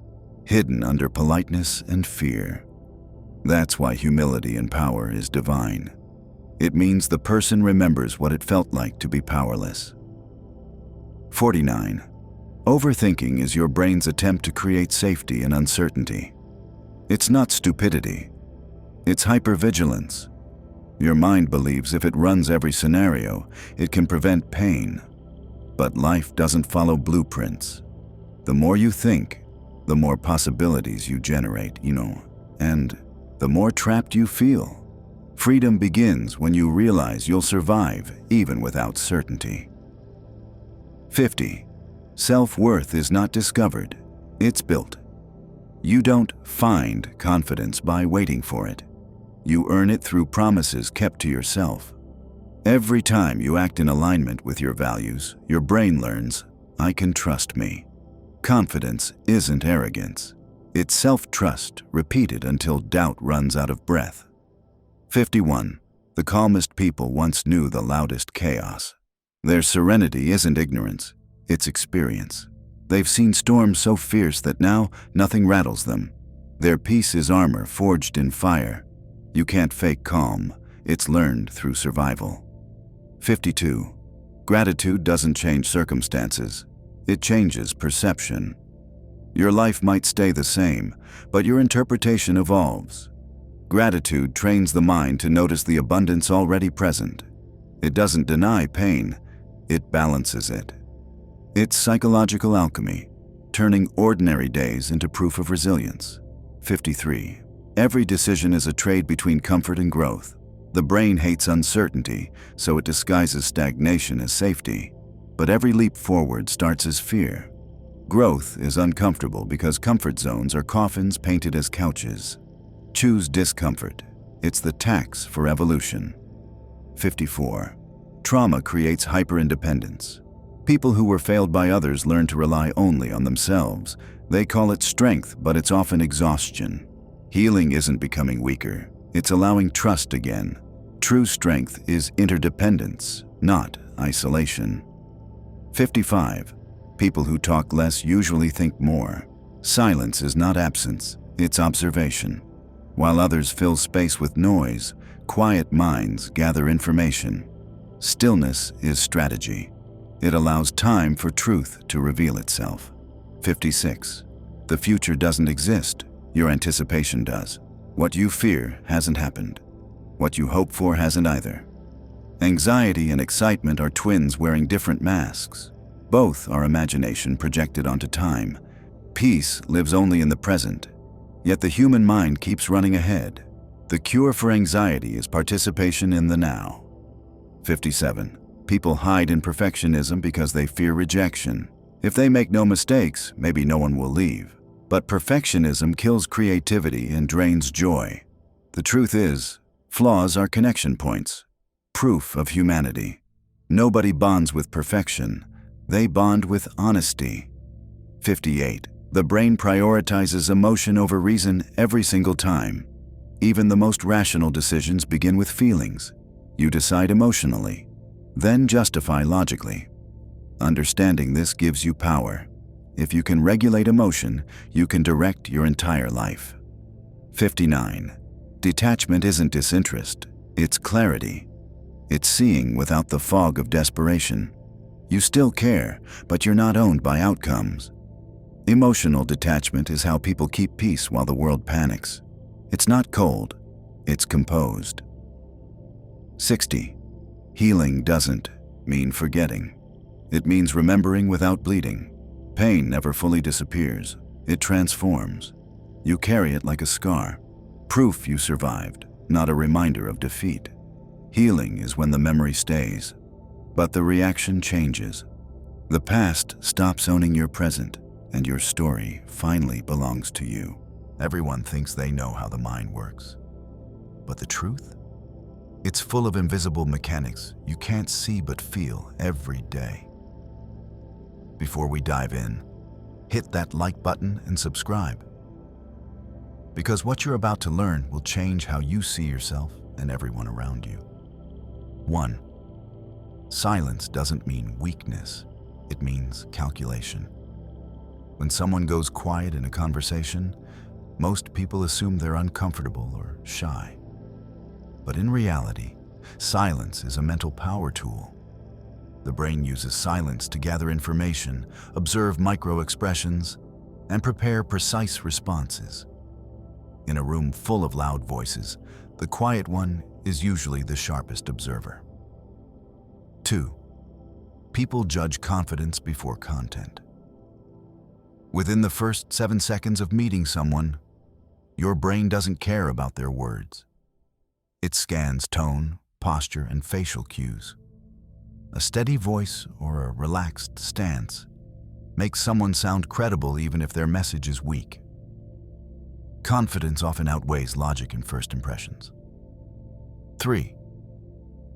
hidden under politeness and fear. That's why humility in power is divine. It means the person remembers what it felt like to be powerless. 49. Overthinking is your brain's attempt to create safety and uncertainty. It's not stupidity. It's hypervigilance. Your mind believes if it runs every scenario, it can prevent pain. But life doesn't follow blueprints. The more you think, the more possibilities you generate, and the more trapped you feel. Freedom begins when you realize you'll survive even without certainty. 50. Self-worth is not discovered, it's built. You don't find confidence by waiting for it. You earn it through promises kept to yourself. Every time you act in alignment with your values, your brain learns, "I can trust me." Confidence isn't arrogance. It's self-trust repeated until doubt runs out of breath. 51. The calmest people once knew the loudest chaos. Their serenity isn't ignorance, it's experience. They've seen storms so fierce that now nothing rattles them. Their peace is armor forged in fire. You can't fake calm, it's learned through survival. 52. Gratitude doesn't change circumstances, it changes perception. Your life might stay the same, but your interpretation evolves. Gratitude trains the mind to notice the abundance already present. It doesn't deny pain, it balances it. It's psychological alchemy, turning ordinary days into proof of resilience. 53. Every decision is a trade between comfort and growth. The brain hates uncertainty, so it disguises stagnation as safety. But every leap forward starts as fear. Growth is uncomfortable because comfort zones are coffins painted as couches. Choose discomfort. It's the tax for evolution. 54. Trauma creates hyper-independence. People who were failed by others learn to rely only on themselves. They call it strength, but it's often exhaustion. Healing isn't becoming weaker. It's allowing trust again. True strength is interdependence, not isolation. 55. People who talk less usually think more. Silence is not absence, it's observation. While others fill space with noise, quiet minds gather information. Stillness is strategy. It allows time for truth to reveal itself. 56. The future doesn't exist, your anticipation does. What you fear hasn't happened. What you hope for hasn't either. Anxiety and excitement are twins wearing different masks. Both are imagination projected onto time. Peace lives only in the present, yet the human mind keeps running ahead. The cure for anxiety is participation in the now. 57. People hide in perfectionism because they fear rejection. If they make no mistakes, maybe no one will leave. But perfectionism kills creativity and drains joy. The truth is, flaws are connection points, proof of humanity. Nobody bonds with perfection. They bond with honesty. 58. The brain prioritizes emotion over reason every single time. Even the most rational decisions begin with feelings. You decide emotionally, then justify logically. Understanding this gives you power. If you can regulate emotion, you can direct your entire life. 59. Detachment isn't disinterest, it's clarity. It's seeing without the fog of desperation. You still care, but you're not owned by outcomes. Emotional detachment is how people keep peace while the world panics. It's not cold, it's composed. 60. Healing doesn't mean forgetting. It means remembering without bleeding. Pain never fully disappears. It transforms. You carry it like a scar. Proof you survived, not a reminder of defeat. Healing is when the memory stays, but the reaction changes. The past stops owning your present, and your story finally belongs to you. Everyone thinks they know how the mind works. But the truth? It's full of invisible mechanics you can't see but feel every day. Before we dive in, hit that like button and subscribe. Because what you're about to learn will change how you see yourself and everyone around you. 1. Silence doesn't mean weakness, it means calculation. When someone goes quiet in a conversation, most people assume they're uncomfortable or shy. But in reality, silence is a mental power tool. The brain uses silence to gather information, observe micro-expressions, and prepare precise responses. In a room full of loud voices, the quiet one is usually the sharpest observer. 2. People judge confidence before content. Within the first 7 seconds of meeting someone, your brain doesn't care about their words. It scans tone, posture, and facial cues. A steady voice or a relaxed stance makes someone sound credible even if their message is weak. Confidence often outweighs logic in first impressions. 3.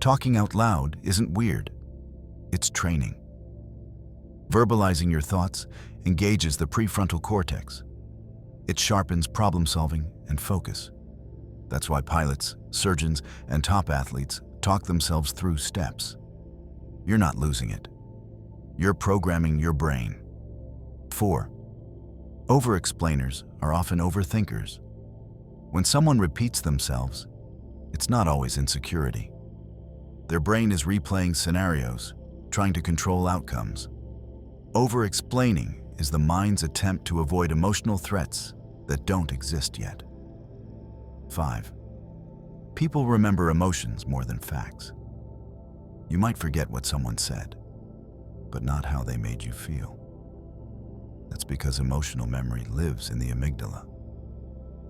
Talking out loud isn't weird. It's training. Verbalizing your thoughts engages the prefrontal cortex. It sharpens problem solving and focus. That's why pilots, surgeons, and top athletes talk themselves through steps. You're not losing it. You're programming your brain. 4. Over-explainers are often overthinkers. When someone repeats themselves, it's not always insecurity. Their brain is replaying scenarios, trying to control outcomes. Over-explaining is the mind's attempt to avoid emotional threats that don't exist yet. 5. People remember emotions more than facts. You might forget what someone said, but not how they made you feel. That's because emotional memory lives in the amygdala,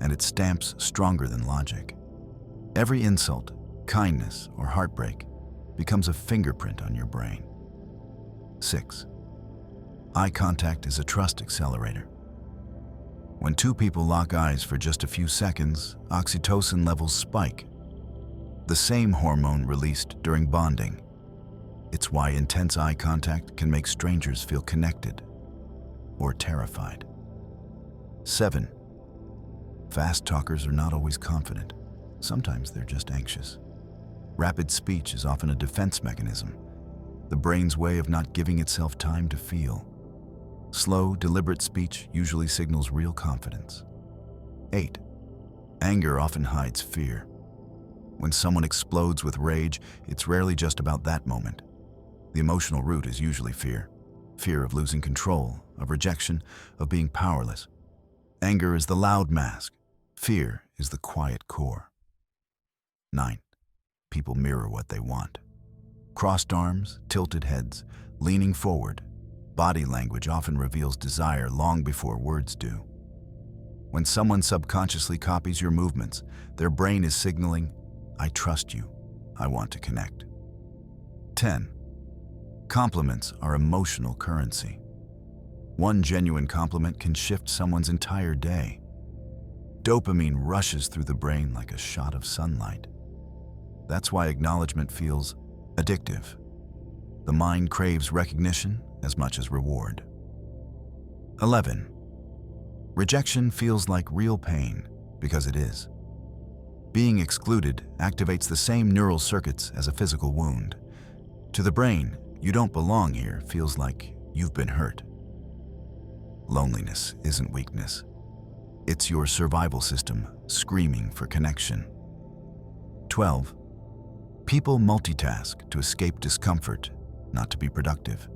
and it stamps stronger than logic. Every insult, kindness, or heartbreak becomes a fingerprint on your brain. 6. Eye contact is a trust accelerator. When two people lock eyes for just a few seconds, oxytocin levels spike, the same hormone released during bonding. It's why intense eye contact can make strangers feel connected or terrified. 7. Fast talkers are not always confident. Sometimes they're just anxious. Rapid speech is often a defense mechanism, the brain's way of not giving itself time to feel. Slow, deliberate speech usually signals real confidence. 8. Anger often hides fear. When someone explodes with rage, it's rarely just about that moment. The emotional root is usually fear. Fear of losing control, of rejection, of being powerless. Anger is the loud mask. Fear is the quiet core. 9. People mirror what they want. Crossed arms, tilted heads, leaning forward. Body language often reveals desire long before words do. When someone subconsciously copies your movements, their brain is signaling, "I trust you, I want to connect." 10. Compliments are emotional currency. One genuine compliment can shift someone's entire day. Dopamine rushes through the brain like a shot of sunlight. That's why acknowledgement feels addictive. The mind craves recognition as much as reward. 11. Rejection feels like real pain because it is. Being excluded activates the same neural circuits as a physical wound. To the brain, "You don't belong here" feels like you've been hurt. Loneliness isn't weakness. It's your survival system screaming for connection. 12. People multitask to escape discomfort, not to be productive.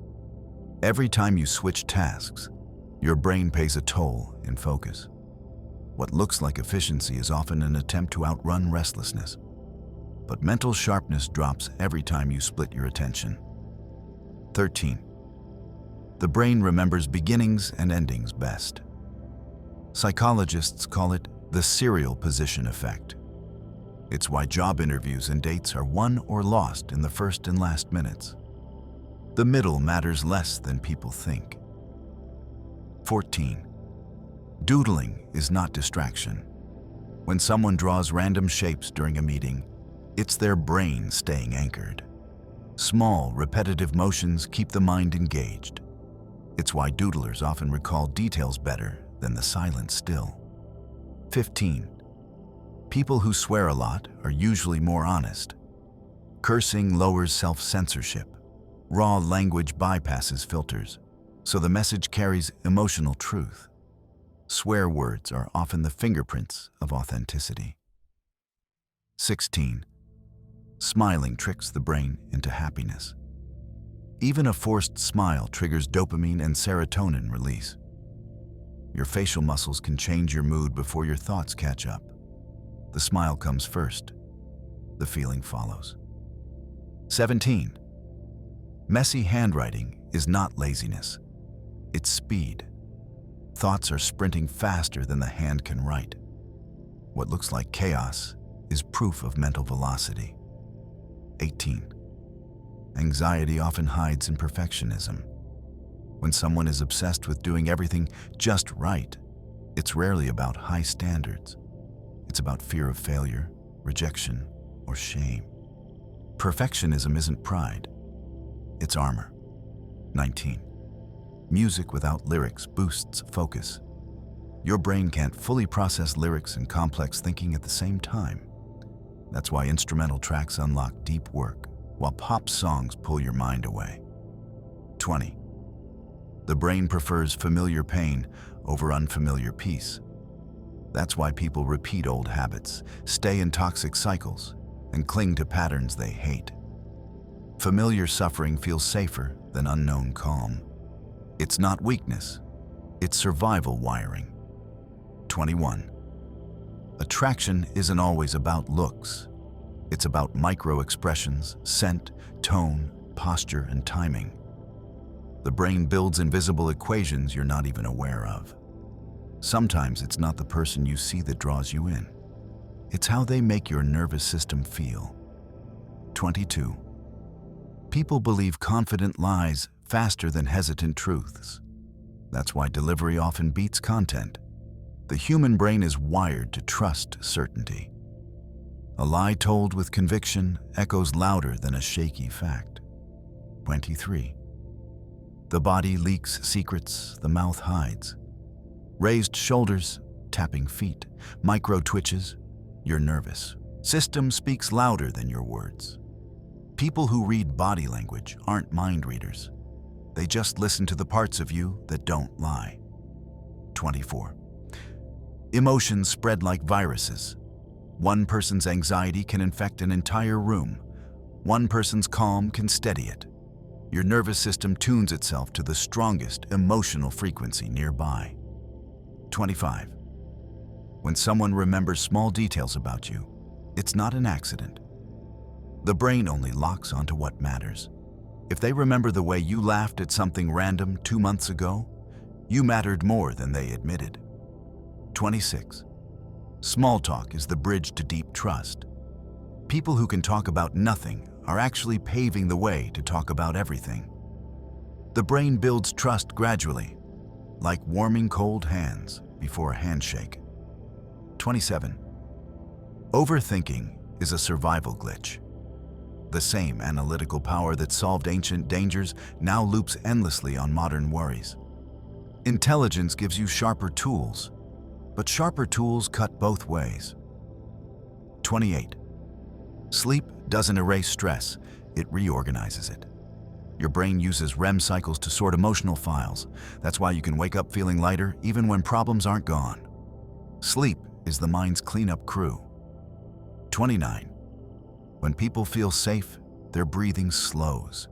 Every time you switch tasks, your brain pays a toll in focus. What looks like efficiency is often an attempt to outrun restlessness. But mental sharpness drops every time you split your attention. 13. The brain remembers beginnings and endings best. Psychologists call it the serial position effect. It's why job interviews and dates are won or lost in the first and last minutes. The middle matters less than people think. 14. Doodling is not distraction. When someone draws random shapes during a meeting, it's their brain staying anchored. Small, repetitive motions keep the mind engaged. It's why doodlers often recall details better than the silent still. 15. People who swear a lot are usually more honest. Cursing lowers self-censorship. Raw language bypasses filters, so the message carries emotional truth. Swear words are often the fingerprints of authenticity. 16. Smiling tricks the brain into happiness. Even a forced smile triggers dopamine and serotonin release. Your facial muscles can change your mood before your thoughts catch up. The smile comes first. The feeling follows. 17. Messy handwriting is not laziness. It's speed. Thoughts are sprinting faster than the hand can write. What looks like chaos is proof of mental velocity. 18. Anxiety often hides in perfectionism. When someone is obsessed with doing everything just right, it's rarely about high standards. It's about fear of failure, rejection, or shame. Perfectionism isn't pride. It's armor. 19. Music without lyrics boosts focus. Your brain can't fully process lyrics and complex thinking at the same time. That's why instrumental tracks unlock deep work, while pop songs pull your mind away. 20. The brain prefers familiar pain over unfamiliar peace. That's why people repeat old habits, stay in toxic cycles, and cling to patterns they hate. Familiar suffering feels safer than unknown calm. It's not weakness, it's survival wiring. 21. Attraction isn't always about looks. It's about micro-expressions, scent, tone, posture, and timing. The brain builds invisible equations you're not even aware of. Sometimes it's not the person you see that draws you in. It's how they make your nervous system feel. 22. People believe confident lies faster than hesitant truths. That's why delivery often beats content. The human brain is wired to trust certainty. A lie told with conviction echoes louder than a shaky fact. 23. The body leaks secrets the mouth hides. Raised shoulders, tapping feet, micro twitches, you're nervous. System speaks louder than your words. People who read body language aren't mind readers. They just listen to the parts of you that don't lie. 24. Emotions spread like viruses. One person's anxiety can infect an entire room. One person's calm can steady it. Your nervous system tunes itself to the strongest emotional frequency nearby. 25. When someone remembers small details about you, it's not an accident. The brain only locks onto what matters. If they remember the way you laughed at something random 2 months ago, you mattered more than they admitted. 26. Small talk is the bridge to deep trust. People who can talk about nothing are actually paving the way to talk about everything. The brain builds trust gradually, like warming cold hands before a handshake. 27. Overthinking is a survival glitch. The same analytical power that solved ancient dangers now loops endlessly on modern worries. Intelligence gives you sharper tools, but sharper tools cut both ways. 28. Sleep doesn't erase stress, it reorganizes it. Your brain uses REM cycles to sort emotional files. That's why you can wake up feeling lighter even when problems aren't gone. Sleep is the mind's cleanup crew. 29. When people feel safe, their breathing slows.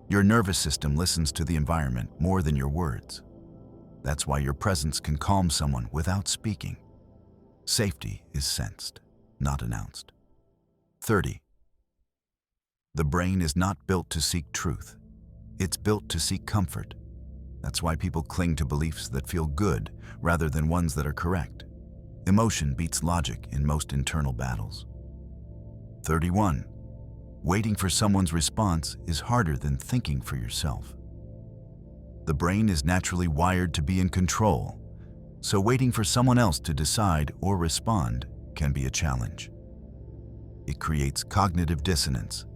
Your nervous system listens to the environment more than your words. That's why your presence can calm someone without speaking. Safety is sensed, not announced. 30. The brain is not built to seek truth. It's built to seek comfort. That's why people cling to beliefs that feel good rather than ones that are correct. Emotion beats logic in most internal battles. 31. Waiting for someone's response is harder than thinking for yourself. The brain is naturally wired to be in control, so waiting for someone else to decide or respond can be a challenge. It creates cognitive dissonance.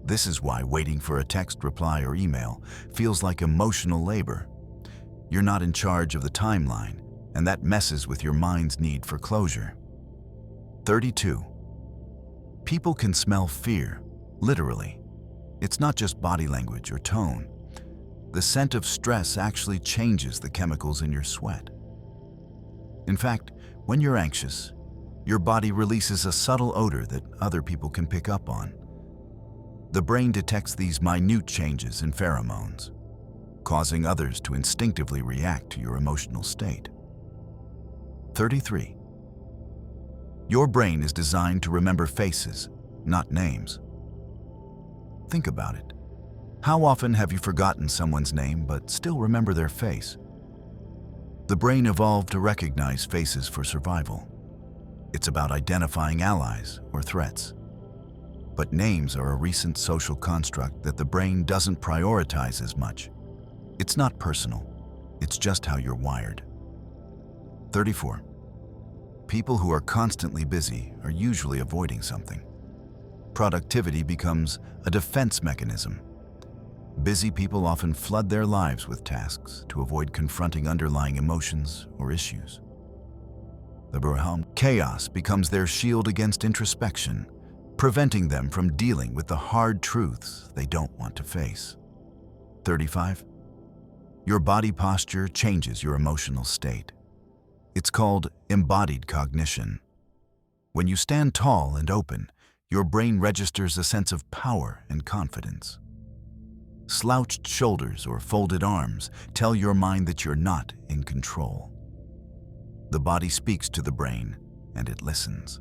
This is why waiting for a text reply or email feels like emotional labor. You're not in charge of the timeline, and that messes with your mind's need for closure. 32. People can smell fear, literally. It's not just body language or tone. The scent of stress actually changes the chemicals in your sweat. In fact, when you're anxious, your body releases a subtle odor that other people can pick up on. The brain detects these minute changes in pheromones, causing others to instinctively react to your emotional state. 33. Your brain is designed to remember faces, not names. Think about it. How often have you forgotten someone's name but still remember their face? The brain evolved to recognize faces for survival. It's about identifying allies or threats. But names are a recent social construct that the brain doesn't prioritize as much. It's not personal. It's just how you're wired. 34. People who are constantly busy are usually avoiding something. Productivity becomes a defense mechanism. Busy people often flood their lives with tasks to avoid confronting underlying emotions or issues. The chaos becomes their shield against introspection, preventing them from dealing with the hard truths they don't want to face. 35. Your body posture changes your emotional state. It's called embodied cognition. When you stand tall and open, your brain registers a sense of power and confidence. Slouched shoulders or folded arms tell your mind that you're not in control. The body speaks to the brain, and it listens.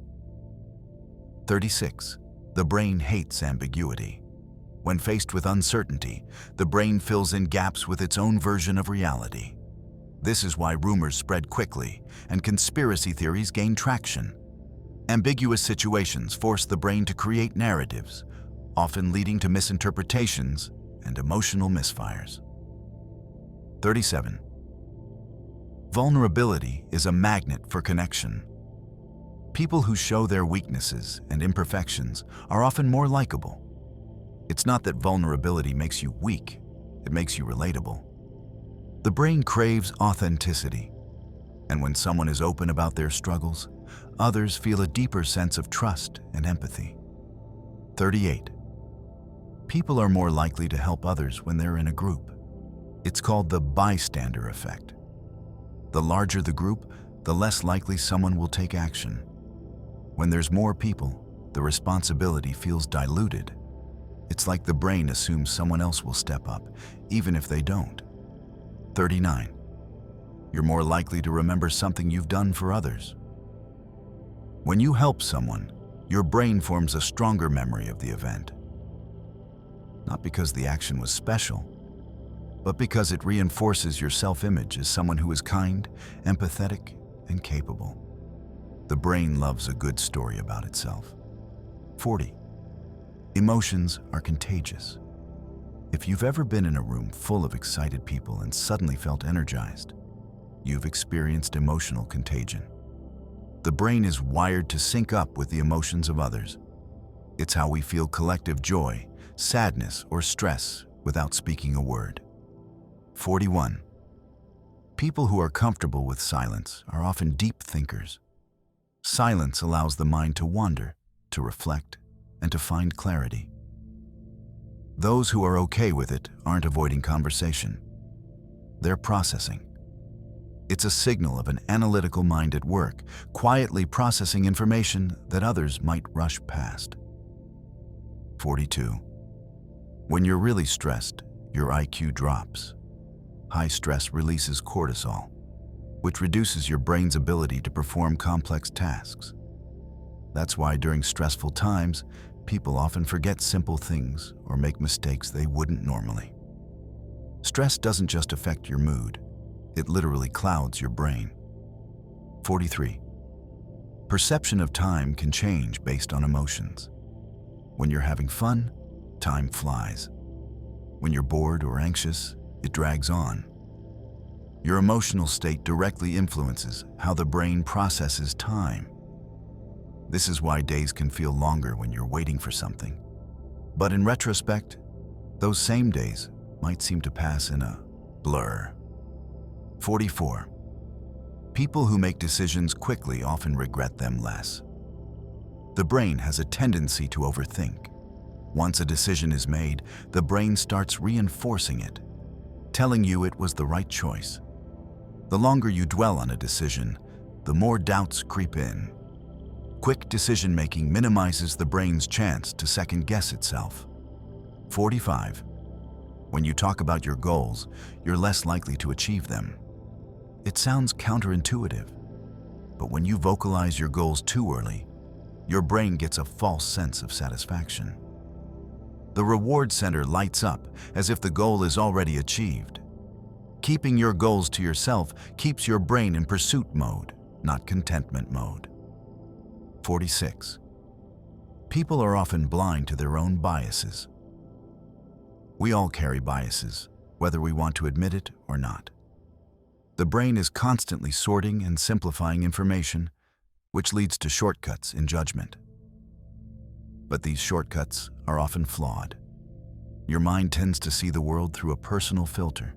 36. The brain hates ambiguity. When faced with uncertainty, the brain fills in gaps with its own version of reality. This is why rumors spread quickly and conspiracy theories gain traction. Ambiguous situations force the brain to create narratives, often leading to misinterpretations and emotional misfires. 37. Vulnerability is a magnet for connection. People who show their weaknesses and imperfections are often more likable. It's not that vulnerability makes you weak, it makes you relatable. The brain craves authenticity, and when someone is open about their struggles, others feel a deeper sense of trust and empathy. 38. People are more likely to help others when they're in a group. It's called the bystander effect. The larger the group, the less likely someone will take action. When there's more people, the responsibility feels diluted. It's like the brain assumes someone else will step up, even if they don't. 39. You're more likely to remember something you've done for others. When you help someone, your brain forms a stronger memory of the event. not because the action was special, but because it reinforces your self-image as someone who is kind, empathetic, and capable. The brain loves a good story about itself. 40. Emotions are contagious. If you've ever been in a room full of excited people and suddenly felt energized, you've experienced emotional contagion. The brain is wired to sync up with the emotions of others. It's how we feel collective joy, sadness, or stress without speaking a word. 41. People who are comfortable with silence are often deep thinkers. Silence allows the mind to wander, to reflect, and to find clarity. Those who are okay with it aren't avoiding conversation. They're processing. It's a signal of an analytical mind at work, quietly processing information that others might rush past. 42. When you're really stressed, your IQ drops. High stress releases cortisol, which reduces your brain's ability to perform complex tasks. That's why during stressful times, people often forget simple things or make mistakes they wouldn't normally. Stress doesn't just affect your mood, it literally clouds your brain. 43. Perception of time can change based on emotions. When you're having fun, time flies. When you're bored or anxious, it drags on. Your emotional state directly influences how the brain processes time. This is why days can feel longer when you're waiting for something. But in retrospect, those same days might seem to pass in a blur. 44. People who make decisions quickly often regret them less. The brain has a tendency to overthink. Once a decision is made, the brain starts reinforcing it, telling you it was the right choice. The longer you dwell on a decision, the more doubts creep in. Quick decision-making minimizes the brain's chance to second-guess itself. 45. When you talk about your goals, you're less likely to achieve them. It sounds counterintuitive, but when you vocalize your goals too early, your brain gets a false sense of satisfaction. The reward center lights up as if the goal is already achieved. Keeping your goals to yourself keeps your brain in pursuit mode, not contentment mode. 46. People are often blind to their own biases. We all carry biases, whether we want to admit it or not. The brain is constantly sorting and simplifying information, which leads to shortcuts in judgment. But these shortcuts are often flawed. Your mind tends to see the world through a personal filter,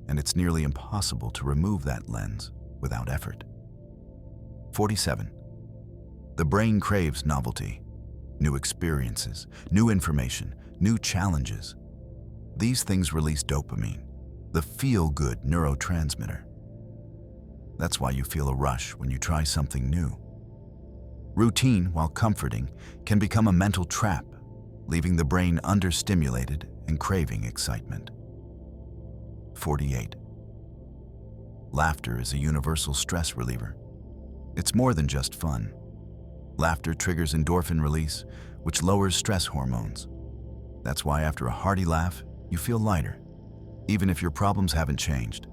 and it's nearly impossible to remove that lens without effort. 47. The brain craves novelty, new experiences, new information, new challenges. These things release dopamine, the feel-good neurotransmitter. That's why you feel a rush when you try something new. Routine, while comforting, can become a mental trap, leaving the brain understimulated and craving excitement. 48. Laughter is a universal stress reliever. It's more than just fun. Laughter triggers endorphin release, which lowers stress hormones. That's why after a hearty laugh, you feel lighter, even if your problems haven't changed.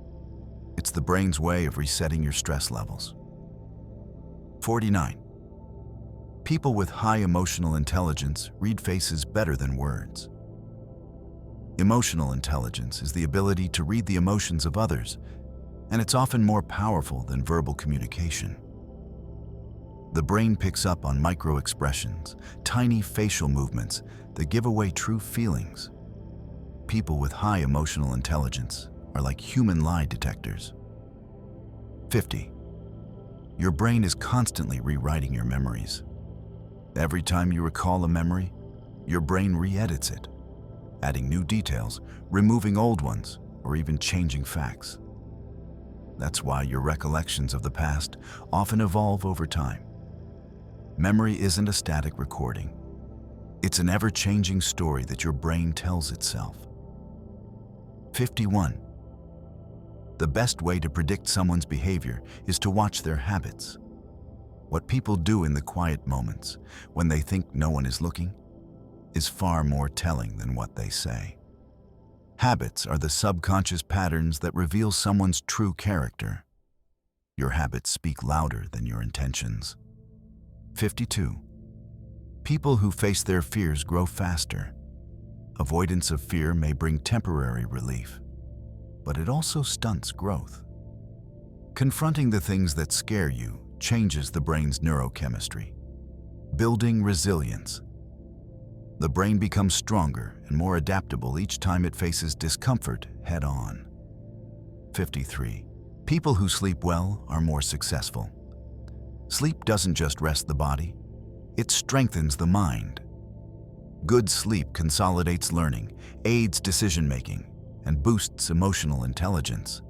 It's the brain's way of resetting your stress levels. 49. People with high emotional intelligence read faces better than words. Emotional intelligence is the ability to read the emotions of others, and it's often more powerful than verbal communication. The brain picks up on micro-expressions, tiny facial movements that give away true feelings. People with high emotional intelligence are like human lie detectors. 50. Your brain is constantly rewriting your memories. Every time you recall a memory, your brain re-edits it, adding new details, removing old ones, or even changing facts. That's why your recollections of the past often evolve over time. Memory isn't a static recording. It's an ever-changing story that your brain tells itself. 51. The best way to predict someone's behavior is to watch their habits. What people do in the quiet moments, when they think no one is looking, is far more telling than what they say. Habits are the subconscious patterns that reveal someone's true character. Your habits speak louder than your intentions. 52. People who face their fears grow faster. Avoidance of fear may bring temporary relief, but it also stunts growth. Confronting the things that scare you changes the brain's neurochemistry, building resilience. The brain becomes stronger and more adaptable each time it faces discomfort head-on. 53. People who sleep well are more successful. Sleep doesn't just rest the body, it strengthens the mind. Good sleep consolidates learning, aids decision-making, and boosts emotional intelligence.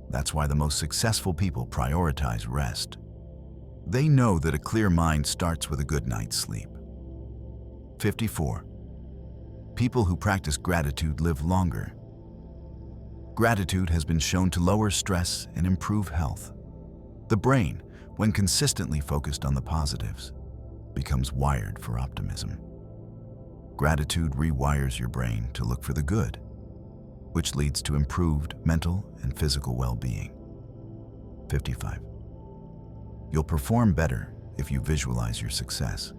That's why the most successful people prioritize rest. They know that a clear mind starts with a good night's sleep. 54. People who practice gratitude live longer. Gratitude has been shown to lower stress and improve health. The brain, when consistently focused on the positives, becomes wired for optimism. Gratitude rewires your brain to look for the good, which leads to improved mental and physical well-being. 55. You'll perform better if you visualize your success.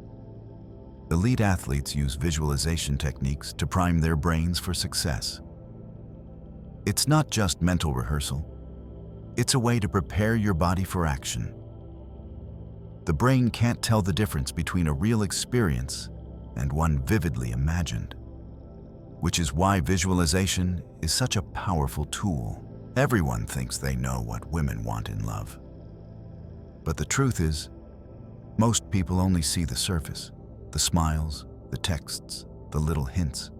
Elite athletes use visualization techniques to prime their brains for success. It's not just mental rehearsal. It's a way to prepare your body for action. The brain can't tell the difference between a real experience and one vividly imagined, which is why visualization is such a powerful tool. Everyone thinks they know what women want in love. But the truth is, most people only see the surface, the smiles, the texts, the little hints.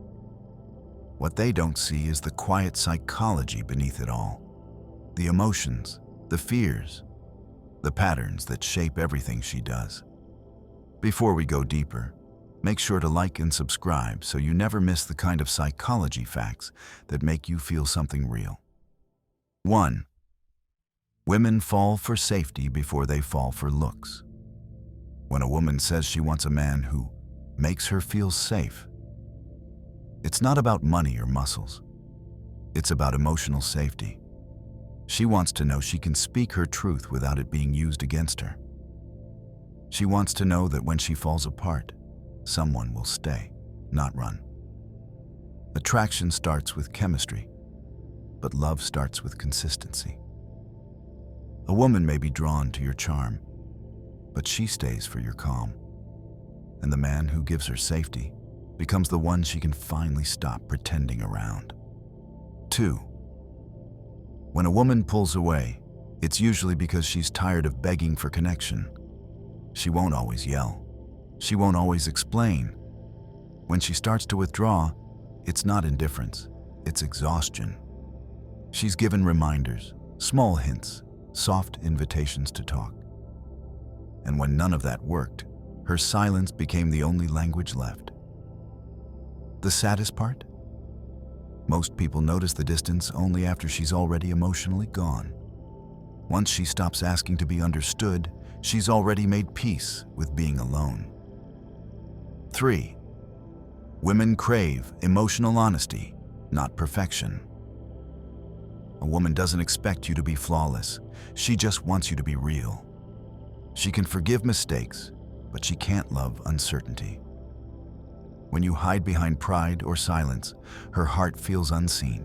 What they don't see is the quiet psychology beneath it all, the emotions, the fears, the patterns that shape everything she does. Before we go deeper, make sure to like and subscribe so you never miss the kind of psychology facts that make you feel something real. 1. Women fall for safety before they fall for looks. When a woman says she wants a man who makes her feel safe, it's not about money or muscles. It's about emotional safety. She wants to know she can speak her truth without it being used against her. She wants to know that when she falls apart, someone will stay, not run. Attraction starts with chemistry, but love starts with consistency. A woman may be drawn to your charm, but she stays for your calm. And the man who gives her safety becomes the one she can finally stop pretending around. 2. When a woman pulls away, it's usually because she's tired of begging for connection. She won't always yell. She won't always explain. When she starts to withdraw, it's not indifference, it's exhaustion. She's given reminders, small hints, soft invitations to talk. And when none of that worked, her silence became the only language left. The saddest part? Most people notice the distance only after she's already emotionally gone. Once she stops asking to be understood, she's already made peace with being alone. 3. Women crave emotional honesty, not perfection. A woman doesn't expect you to be flawless. She just wants you to be real. She can forgive mistakes, but she can't love uncertainty. When you hide behind pride or silence, her heart feels unseen.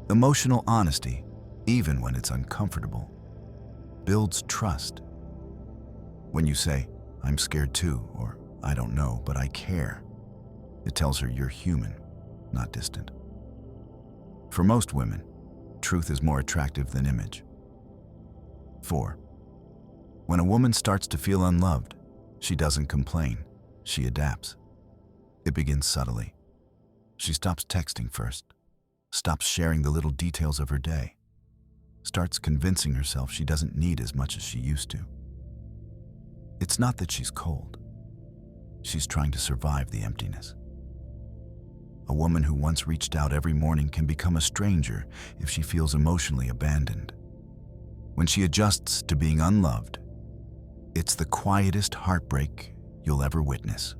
Emotional honesty, even when it's uncomfortable, builds trust. When you say, "I'm scared too," or "I don't know, but I care," it tells her you're human, not distant. For most women, truth is more attractive than image. 4. When a woman starts to feel unloved, she doesn't complain, she adapts. It begins subtly. She stops texting first, stops sharing the little details of her day, starts convincing herself she doesn't need as much as she used to. It's not that she's cold. She's trying to survive the emptiness. A woman who once reached out every morning can become a stranger if she feels emotionally abandoned. When she adjusts to being unloved, it's the quietest heartbreak you'll ever witness.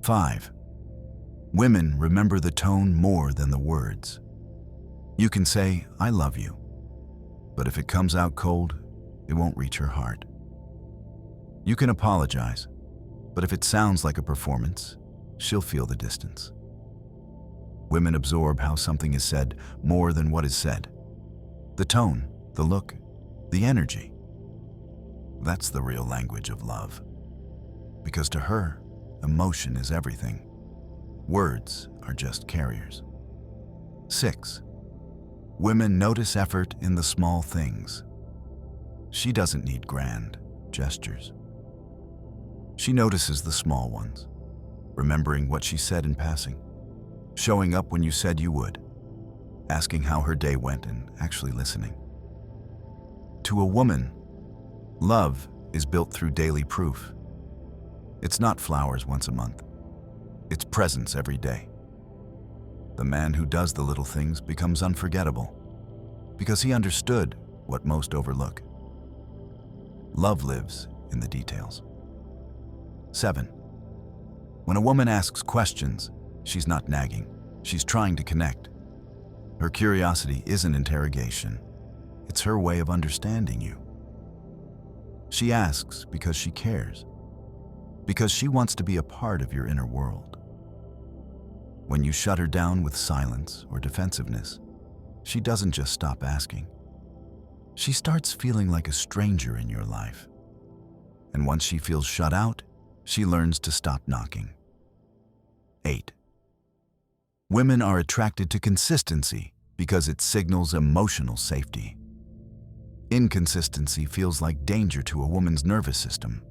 5. Women remember the tone more than the words. You can say, "I love you," but if it comes out cold, it won't reach her heart. You can apologize, but if it sounds like a performance, she'll feel the distance. Women absorb how something is said more than what is said. The tone, the look, the energy. That's the real language of love. Because to her, emotion is everything. Words are just carriers. 6. Women notice effort in the small things. She doesn't need grand gestures. She notices the small ones, remembering what she said in passing, showing up when you said you would, asking how her day went and actually listening. To a woman, love is built through daily proof. It's not flowers once a month. It's presence every day. The man who does the little things becomes unforgettable because he understood what most overlook. Love lives in the details. 7. When a woman asks questions, she's not nagging. She's trying to connect. Her curiosity isn't interrogation. It's her way of understanding you. She asks because she cares, because she wants to be a part of your inner world. When you shut her down with silence or defensiveness, she doesn't just stop asking. She starts feeling like a stranger in your life. And once she feels shut out, she learns to stop knocking. 8. Women are attracted to consistency because it signals emotional safety. Inconsistency feels like danger to a woman's nervous system.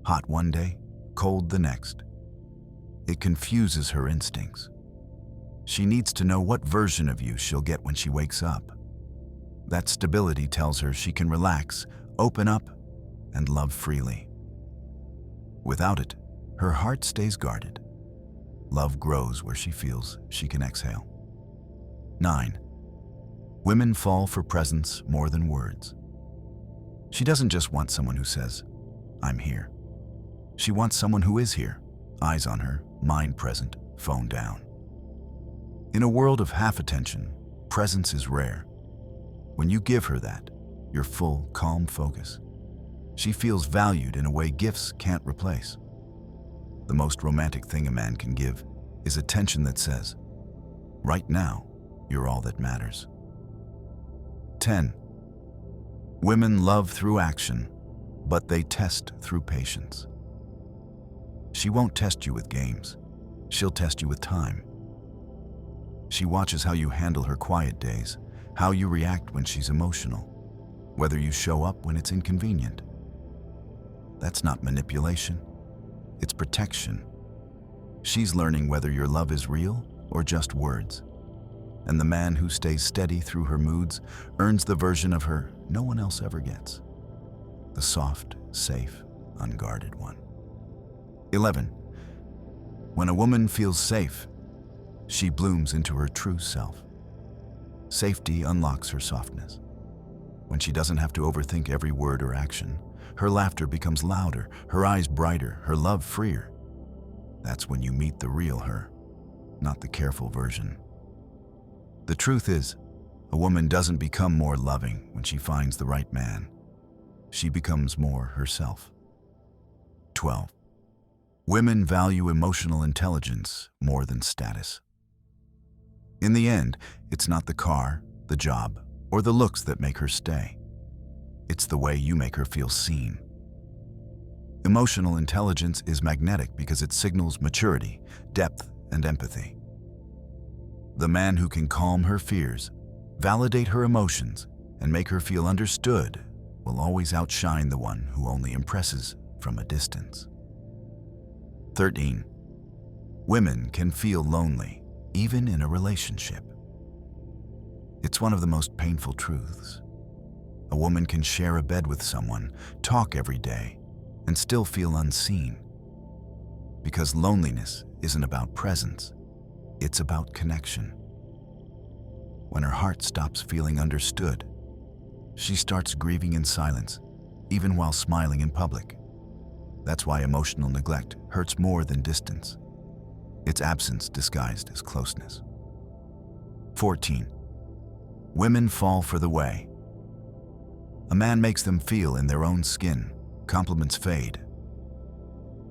Hot one day, cold the next. It confuses her instincts. She needs to know what version of you she'll get when she wakes up. That stability tells her she can relax, open up, and love freely. Without it, her heart stays guarded. Love grows where she feels she can exhale. 9. Women fall for presence more than words. She doesn't just want someone who says, "I'm here." She wants someone who is here, eyes on her, mind present, phone down. In a world of half attention, presence is rare. When you give her that, your full, calm focus, she feels valued in a way gifts can't replace. The most romantic thing a man can give is attention that says, "Right now, you're all that matters." 10. Women love through action, but they test through patience. She won't test you with games. She'll test you with time. She watches how you handle her quiet days, how you react when she's emotional, whether you show up when it's inconvenient. That's not manipulation. It's protection. She's learning whether your love is real or just words. And the man who stays steady through her moods earns the version of her no one else ever gets. The soft, safe, unguarded one. 11. When a woman feels safe, she blooms into her true self. Safety unlocks her softness. When she doesn't have to overthink every word or action, her laughter becomes louder, her eyes brighter, her love freer. That's when you meet the real her, not the careful version. The truth is, a woman doesn't become more loving when she finds the right man. She becomes more herself. 12. Women value emotional intelligence more than status. In the end, it's not the car, the job, or the looks that make her stay. It's the way you make her feel seen. Emotional intelligence is magnetic because it signals maturity, depth, and empathy. The man who can calm her fears, validate her emotions, and make her feel understood will always outshine the one who only impresses from a distance. 13. Women can feel lonely, even in a relationship. It's one of the most painful truths. A woman can share a bed with someone, talk every day, and still feel unseen. Because loneliness isn't about presence, it's about connection. When her heart stops feeling understood, she starts grieving in silence, even while smiling in public. That's why emotional neglect hurts more than distance. It's absence disguised as closeness. 14. Women fall for the way. A man makes them feel in their own skin. Compliments fade.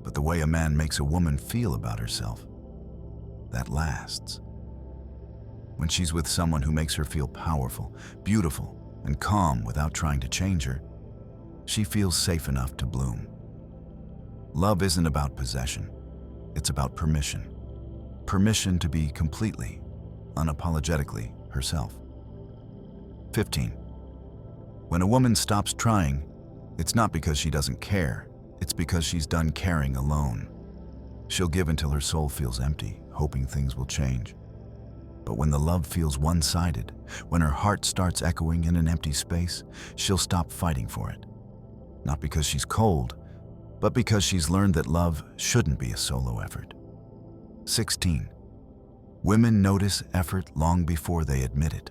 But the way a man makes a woman feel about herself, that lasts. When she's with someone who makes her feel powerful, beautiful, and calm without trying to change her, she feels safe enough to bloom. Love isn't about possession. It's about permission. Permission to be completely, unapologetically herself. 15. When a woman stops trying, it's not because she doesn't care. It's because she's done caring alone. She'll give until her soul feels empty, hoping things will change. But when the love feels one-sided, when her heart starts echoing in an empty space, she'll stop fighting for it. Not because she's cold, but because she's learned that love shouldn't be a solo effort. 16. Women notice effort long before they admit it.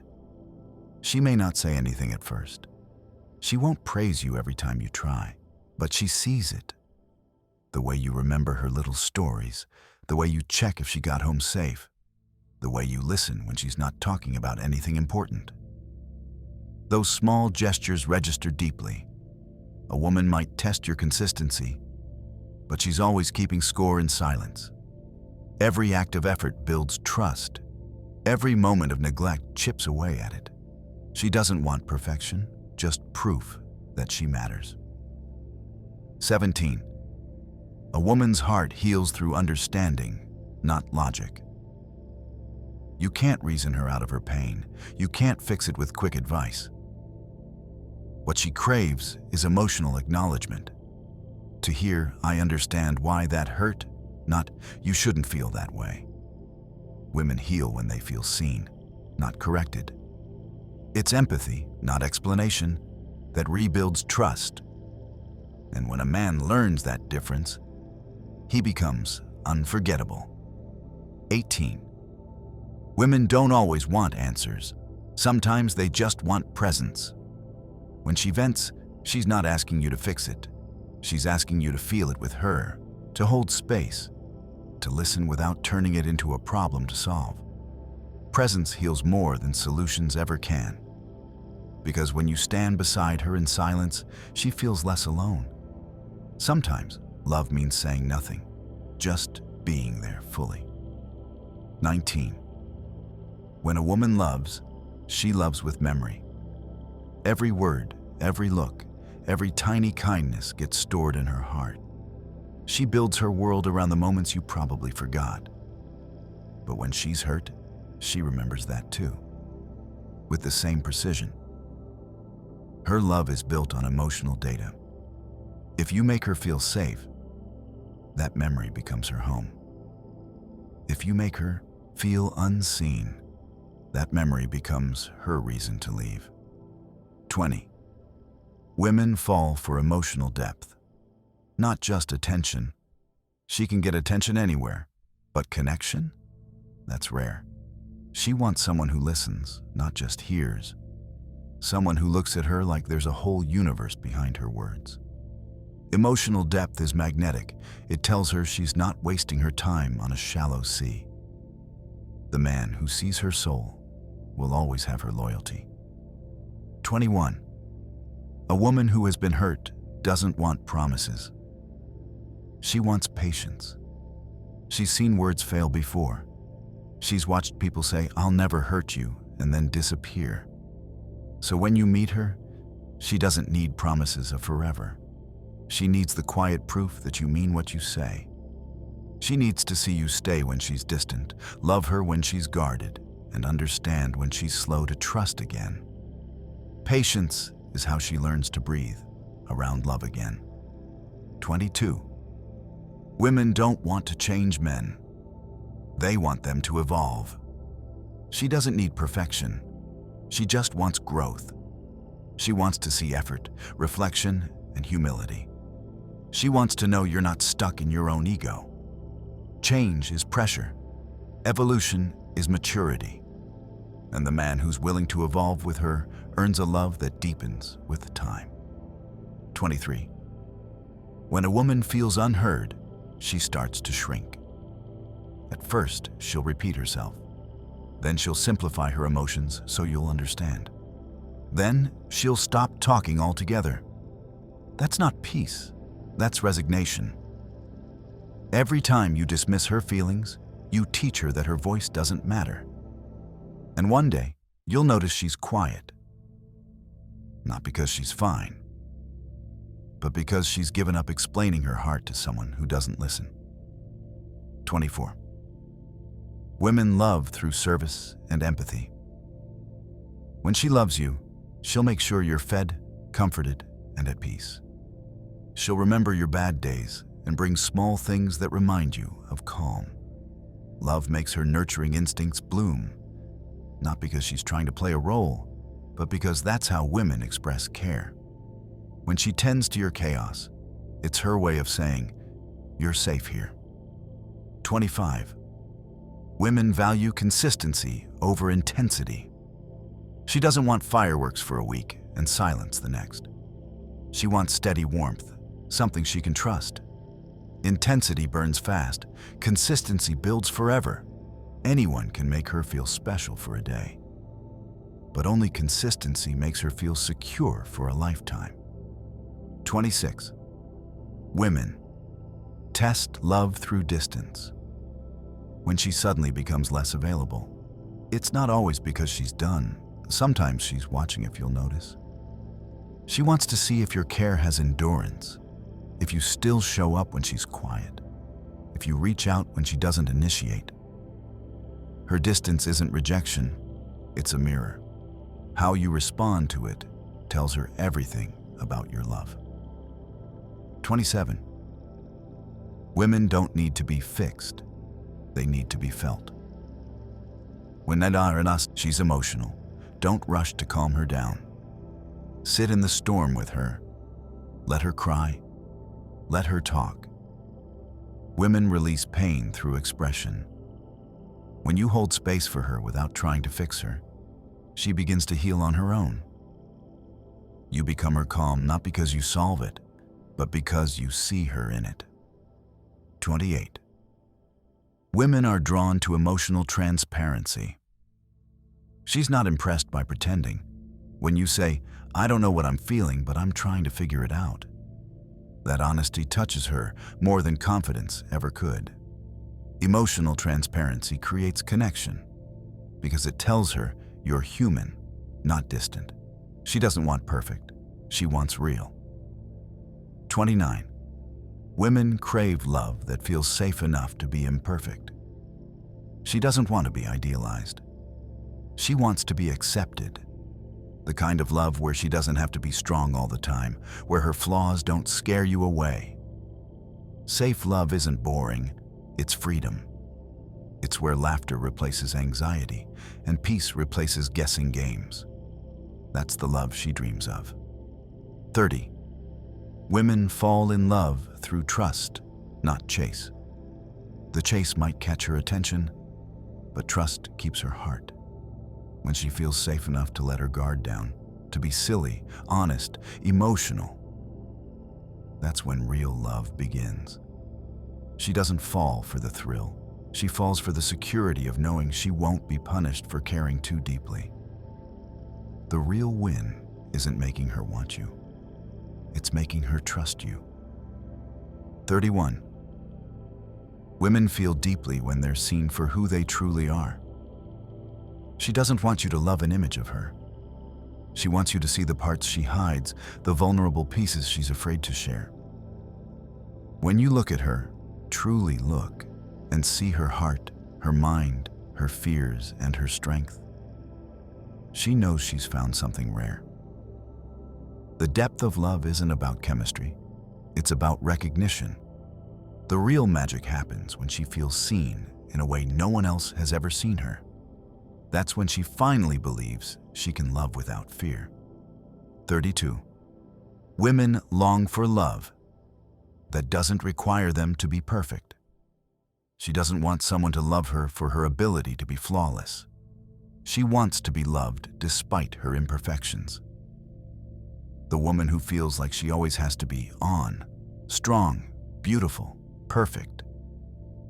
She may not say anything at first. She won't praise you every time you try, but she sees it. The way you remember her little stories, the way you check if she got home safe, the way you listen when she's not talking about anything important. Those small gestures register deeply. A woman might test your consistency, but she's always keeping score in silence. Every act of effort builds trust. Every moment of neglect chips away at it. She doesn't want perfection, just proof that she matters. 17. A woman's heart heals through understanding, not logic. You can't reason her out of her pain. You can't fix it with quick advice. What she craves is emotional acknowledgement. To hear, "I understand why that hurt," not "you shouldn't feel that way." Women heal when they feel seen, not corrected. It's empathy, not explanation, that rebuilds trust. And when a man learns that difference, he becomes unforgettable. 18. Women don't always want answers. Sometimes they just want presence. When she vents, she's not asking you to fix it. She's asking you to feel it with her, to hold space, to listen without turning it into a problem to solve. Presence heals more than solutions ever can. Because when you stand beside her in silence, she feels less alone. Sometimes love means saying nothing, just being there fully. 19. When a woman loves, she loves with memory. Every word, every look, every tiny kindness gets stored in her heart. She builds her world around the moments you probably forgot. But when she's hurt, she remembers that too, with the same precision. Her love is built on emotional data. If you make her feel safe, that memory becomes her home. If you make her feel unseen, that memory becomes her reason to leave. 20. Women fall for emotional depth. Not just attention. She can get attention anywhere, but connection? That's rare. She wants someone who listens, not just hears. Someone who looks at her like there's a whole universe behind her words. Emotional depth is magnetic. It tells her she's not wasting her time on a shallow sea. The man who sees her soul will always have her loyalty. 21. A woman who has been hurt doesn't want promises. She wants patience. She's seen words fail before. She's watched people say, "I'll never hurt you," and then disappear. So when you meet her, she doesn't need promises of forever. She needs the quiet proof that you mean what you say. She needs to see you stay when she's distant, love her when she's guarded, and understand when she's slow to trust again. Patience is how she learns to breathe around love again. 22. Women don't want to change men. They want them to evolve. She doesn't need perfection. She just wants growth. She wants to see effort, reflection, and humility. She wants to know you're not stuck in your own ego. Change is pressure. Evolution is maturity. And the man who's willing to evolve with her earns a love that deepens with time. 23. When a woman feels unheard, she starts to shrink. At first, she'll repeat herself. Then she'll simplify her emotions so you'll understand. Then she'll stop talking altogether. That's not peace, that's resignation. Every time you dismiss her feelings, you teach her that her voice doesn't matter. And one day, you'll notice she's quiet. Not because she's fine, but because she's given up explaining her heart to someone who doesn't listen. 24. Women love through service and empathy. When she loves you, she'll make sure you're fed, comforted, and at peace. She'll remember your bad days and bring small things that remind you of calm. Love makes her nurturing instincts bloom, not because she's trying to play a role, but because that's how women express care. When she tends to your chaos, it's her way of saying, "You're safe here." 25. Women value consistency over intensity. She doesn't want fireworks for a week and silence the next. She wants steady warmth, something she can trust. Intensity burns fast. Consistency builds forever. Anyone can make her feel special for a day. But only consistency makes her feel secure for a lifetime. 26. Women test love through distance. When she suddenly becomes less available, it's not always because she's done. Sometimes she's watching if you'll notice. She wants to see if your care has endurance, if you still show up when she's quiet, if you reach out when she doesn't initiate. Her distance isn't rejection, it's a mirror. How you respond to it tells her everything about your love. 27. Women don't need to be fixed, they need to be felt. When she's emotional, don't rush to calm her down. Sit in the storm with her. Let her cry. Let her talk. Women release pain through expression. When you hold space for her without trying to fix her, she begins to heal on her own. You become her calm not because you solve it, but because you see her in it. 28. Women are drawn to emotional transparency. She's not impressed by pretending. When you say, "I don't know what I'm feeling, but I'm trying to figure it out," that honesty touches her more than confidence ever could. Emotional transparency creates connection because it tells her you're human, not distant. She doesn't want perfect, she wants real. 29. Women crave love that feels safe enough to be imperfect. She doesn't want to be idealized. She wants to be accepted. The kind of love where she doesn't have to be strong all the time, where her flaws don't scare you away. Safe love isn't boring, it's freedom. It's where laughter replaces anxiety and peace replaces guessing games. That's the love she dreams of. 30. Women fall in love through trust, not chase. The chase might catch her attention, but trust keeps her heart. When she feels safe enough to let her guard down, to be silly, honest, emotional, that's when real love begins. She doesn't fall for the thrill. She falls for the security of knowing she won't be punished for caring too deeply. The real win isn't making her want you. It's making her trust you. 31. Women feel deeply when they're seen for who they truly are. She doesn't want you to love an image of her. She wants you to see the parts she hides, the vulnerable pieces she's afraid to share. When you look at her, truly look, and see her heart, her mind, her fears, and her strength, she knows she's found something rare. The depth of love isn't about chemistry. It's about recognition. The real magic happens when she feels seen in a way no one else has ever seen her. That's when she finally believes she can love without fear. 32. Women long for love that doesn't require them to be perfect. She doesn't want someone to love her for her ability to be flawless. She wants to be loved despite her imperfections. The woman who feels like she always has to be on, strong, beautiful, perfect.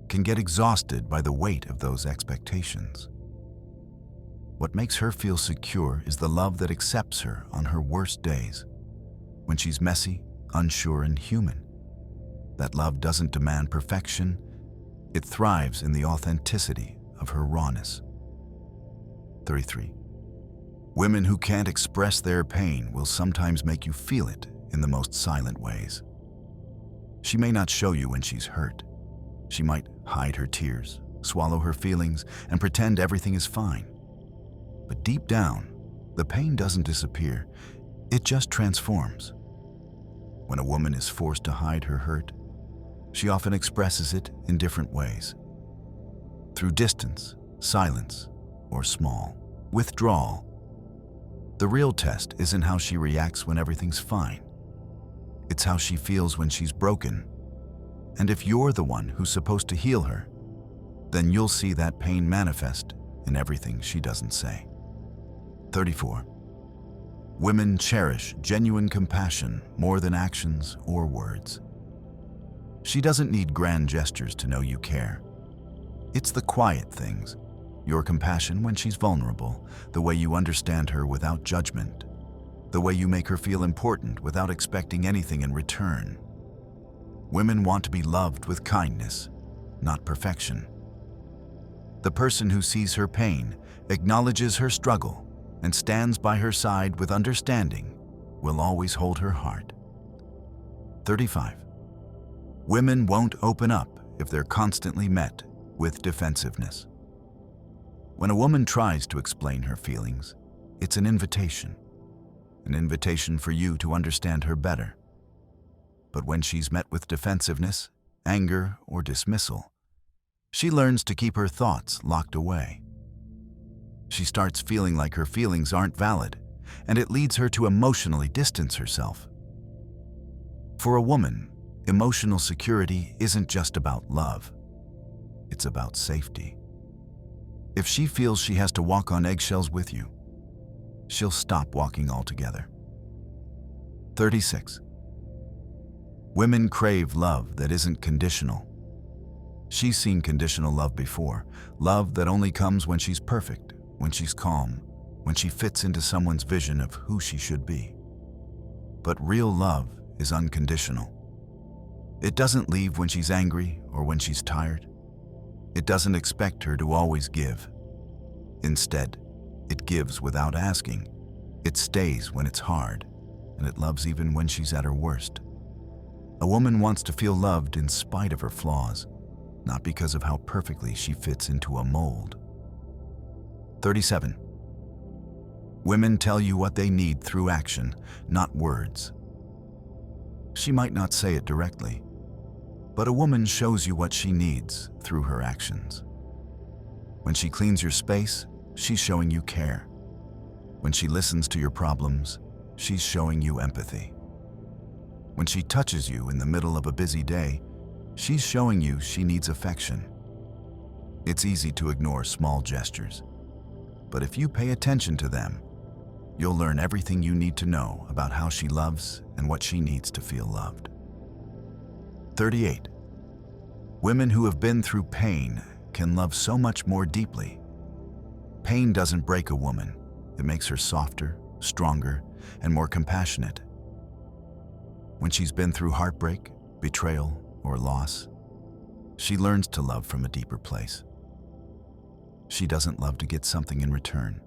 can get exhausted by the weight of those expectations. What makes her feel secure is the love that accepts her on her worst days, when she's messy, unsure, and human. That love doesn't demand perfection, it thrives in the authenticity of her rawness. 33. Women who can't express their pain will sometimes make you feel it in the most silent ways. She may not show you when she's hurt. She might hide her tears, swallow her feelings, and pretend everything is fine. But deep down, the pain doesn't disappear, it just transforms. When a woman is forced to hide her hurt, she often expresses it in different ways. Through distance, silence, or small withdrawal. The real test isn't how she reacts when everything's fine. It's how she feels when she's broken. And if you're the one who's supposed to heal her, then you'll see that pain manifest in everything she doesn't say. 34. Women cherish genuine compassion more than actions or words. She doesn't need grand gestures to know you care. It's the quiet things, your compassion when she's vulnerable, the way you understand her without judgment, the way you make her feel important without expecting anything in return. Women want to be loved with kindness, not perfection. The person who sees her pain, acknowledges her struggle, and stands by her side with understanding will always hold her heart. 35. Women won't open up if they're constantly met with defensiveness. When a woman tries to explain her feelings, it's an invitation for you to understand her better. But when she's met with defensiveness, anger, or dismissal, she learns to keep her thoughts locked away. She starts feeling like her feelings aren't valid, and it leads her to emotionally distance herself. For a woman, emotional security isn't just about love. It's about safety. If she feels she has to walk on eggshells with you, she'll stop walking altogether. 36. Women crave love that isn't conditional. She's seen conditional love before, love that only comes when she's perfect, when she's calm, when she fits into someone's vision of who she should be. But real love is unconditional. It doesn't leave when she's angry or when she's tired. It doesn't expect her to always give. Instead, it gives without asking. It stays when it's hard, and it loves even when she's at her worst. A woman wants to feel loved in spite of her flaws, not because of how perfectly she fits into a mold. 37. Women tell you what they need through action, not words. She might not say it directly, but a woman shows you what she needs through her actions. When she cleans your space, she's showing you care. When she listens to your problems, she's showing you empathy. When she touches you in the middle of a busy day, she's showing you she needs affection. It's easy to ignore small gestures, but if you pay attention to them, you'll learn everything you need to know about how she loves and what she needs to feel loved. 38. Women who have been through pain can love so much more deeply. Pain doesn't break a woman. It makes her softer, stronger, and more compassionate. When she's been through heartbreak, betrayal, or loss, she learns to love from a deeper place. She doesn't love to get something in return.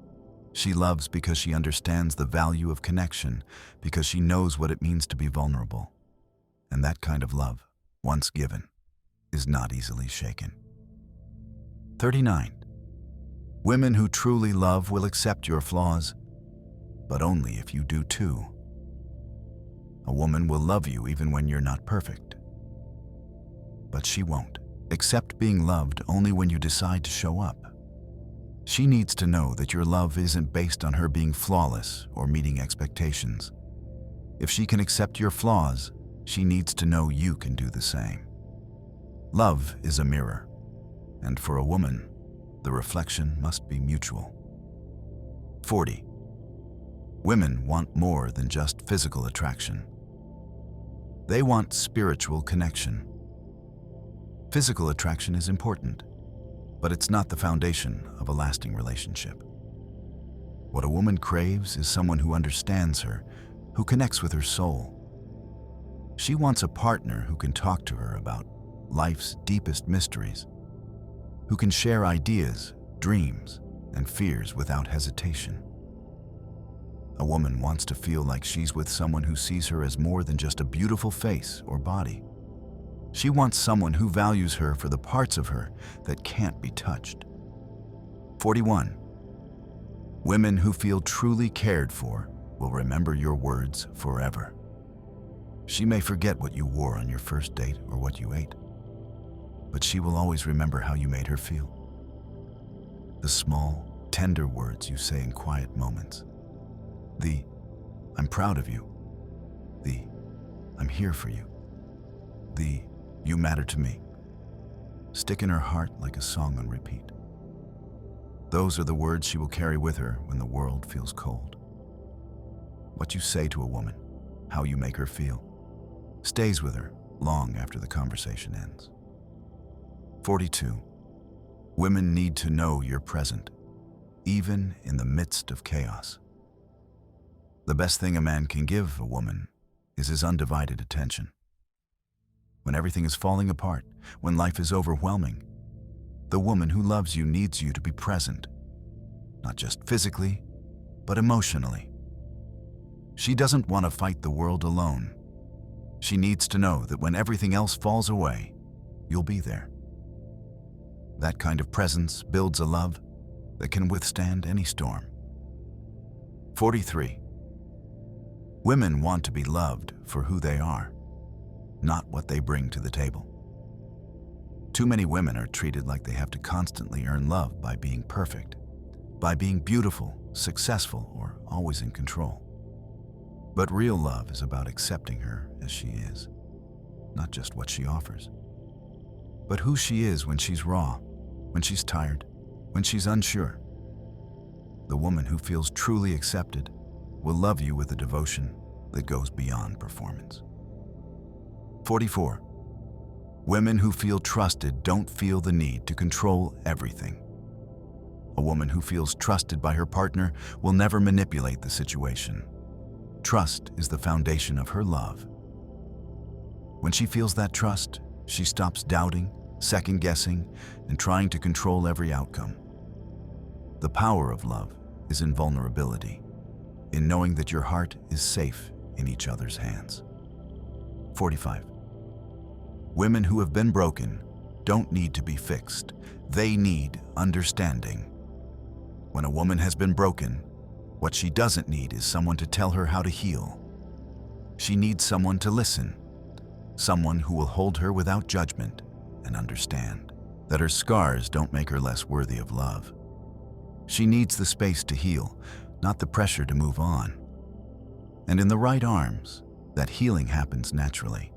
She loves because she understands the value of connection, because she knows what it means to be vulnerable. And that kind of love, once given, is not easily shaken. 39. Women who truly love will accept your flaws, but only if you do too. A woman will love you even when you're not perfect. But she won't accept being loved only when you decide to show up. She needs to know that your love isn't based on her being flawless or meeting expectations. If she can accept your flaws, she needs to know you can do the same. Love is a mirror, and for a woman, the reflection must be mutual. 40. Women want more than just physical attraction. They want spiritual connection. Physical attraction is important, but it's not the foundation of a lasting relationship. What a woman craves is someone who understands her, who connects with her soul. She wants a partner who can talk to her about life's deepest mysteries, who can share ideas, dreams, and fears without hesitation. A woman wants to feel like she's with someone who sees her as more than just a beautiful face or body. She wants someone who values her for the parts of her that can't be touched. 41. Women who feel truly cared for will remember your words forever. She may forget what you wore on your first date or what you ate, but she will always remember how you made her feel. The small, tender words you say in quiet moments. The, "I'm proud of you." The, "I'm here for you." The, "You matter to me." Stick in her heart like a song on repeat. Those are the words she will carry with her when the world feels cold. What you say to a woman, how you make her feel, stays with her long after the conversation ends. 42. Women need to know you're present, even in the midst of chaos. The best thing a man can give a woman is his undivided attention. When everything is falling apart, when life is overwhelming, the woman who loves you needs you to be present, not just physically, but emotionally. She doesn't want to fight the world alone. She needs to know that when everything else falls away, you'll be there. That kind of presence builds a love that can withstand any storm. 43. Women want to be loved for who they are, not what they bring to the table. Too many women are treated like they have to constantly earn love by being perfect, by being beautiful, successful, or always in control. But real love is about accepting her as she is, not just what she offers, but who she is when she's raw, when she's tired, when she's unsure. The woman who feels truly accepted will love you with a devotion that goes beyond performance. 44. Women who feel trusted don't feel the need to control everything. A woman who feels trusted by her partner will never manipulate the situation. Trust is the foundation of her love. When she feels that trust, she stops doubting, second-guessing, and trying to control every outcome. The power of love is in vulnerability, in knowing that your heart is safe in each other's hands. 45. Women who have been broken don't need to be fixed. They need understanding. When a woman has been broken, what she doesn't need is someone to tell her how to heal. She needs someone to listen, someone who will hold her without judgment and understand that her scars don't make her less worthy of love. She needs the space to heal, not the pressure to move on. And in the right arms, that healing happens naturally.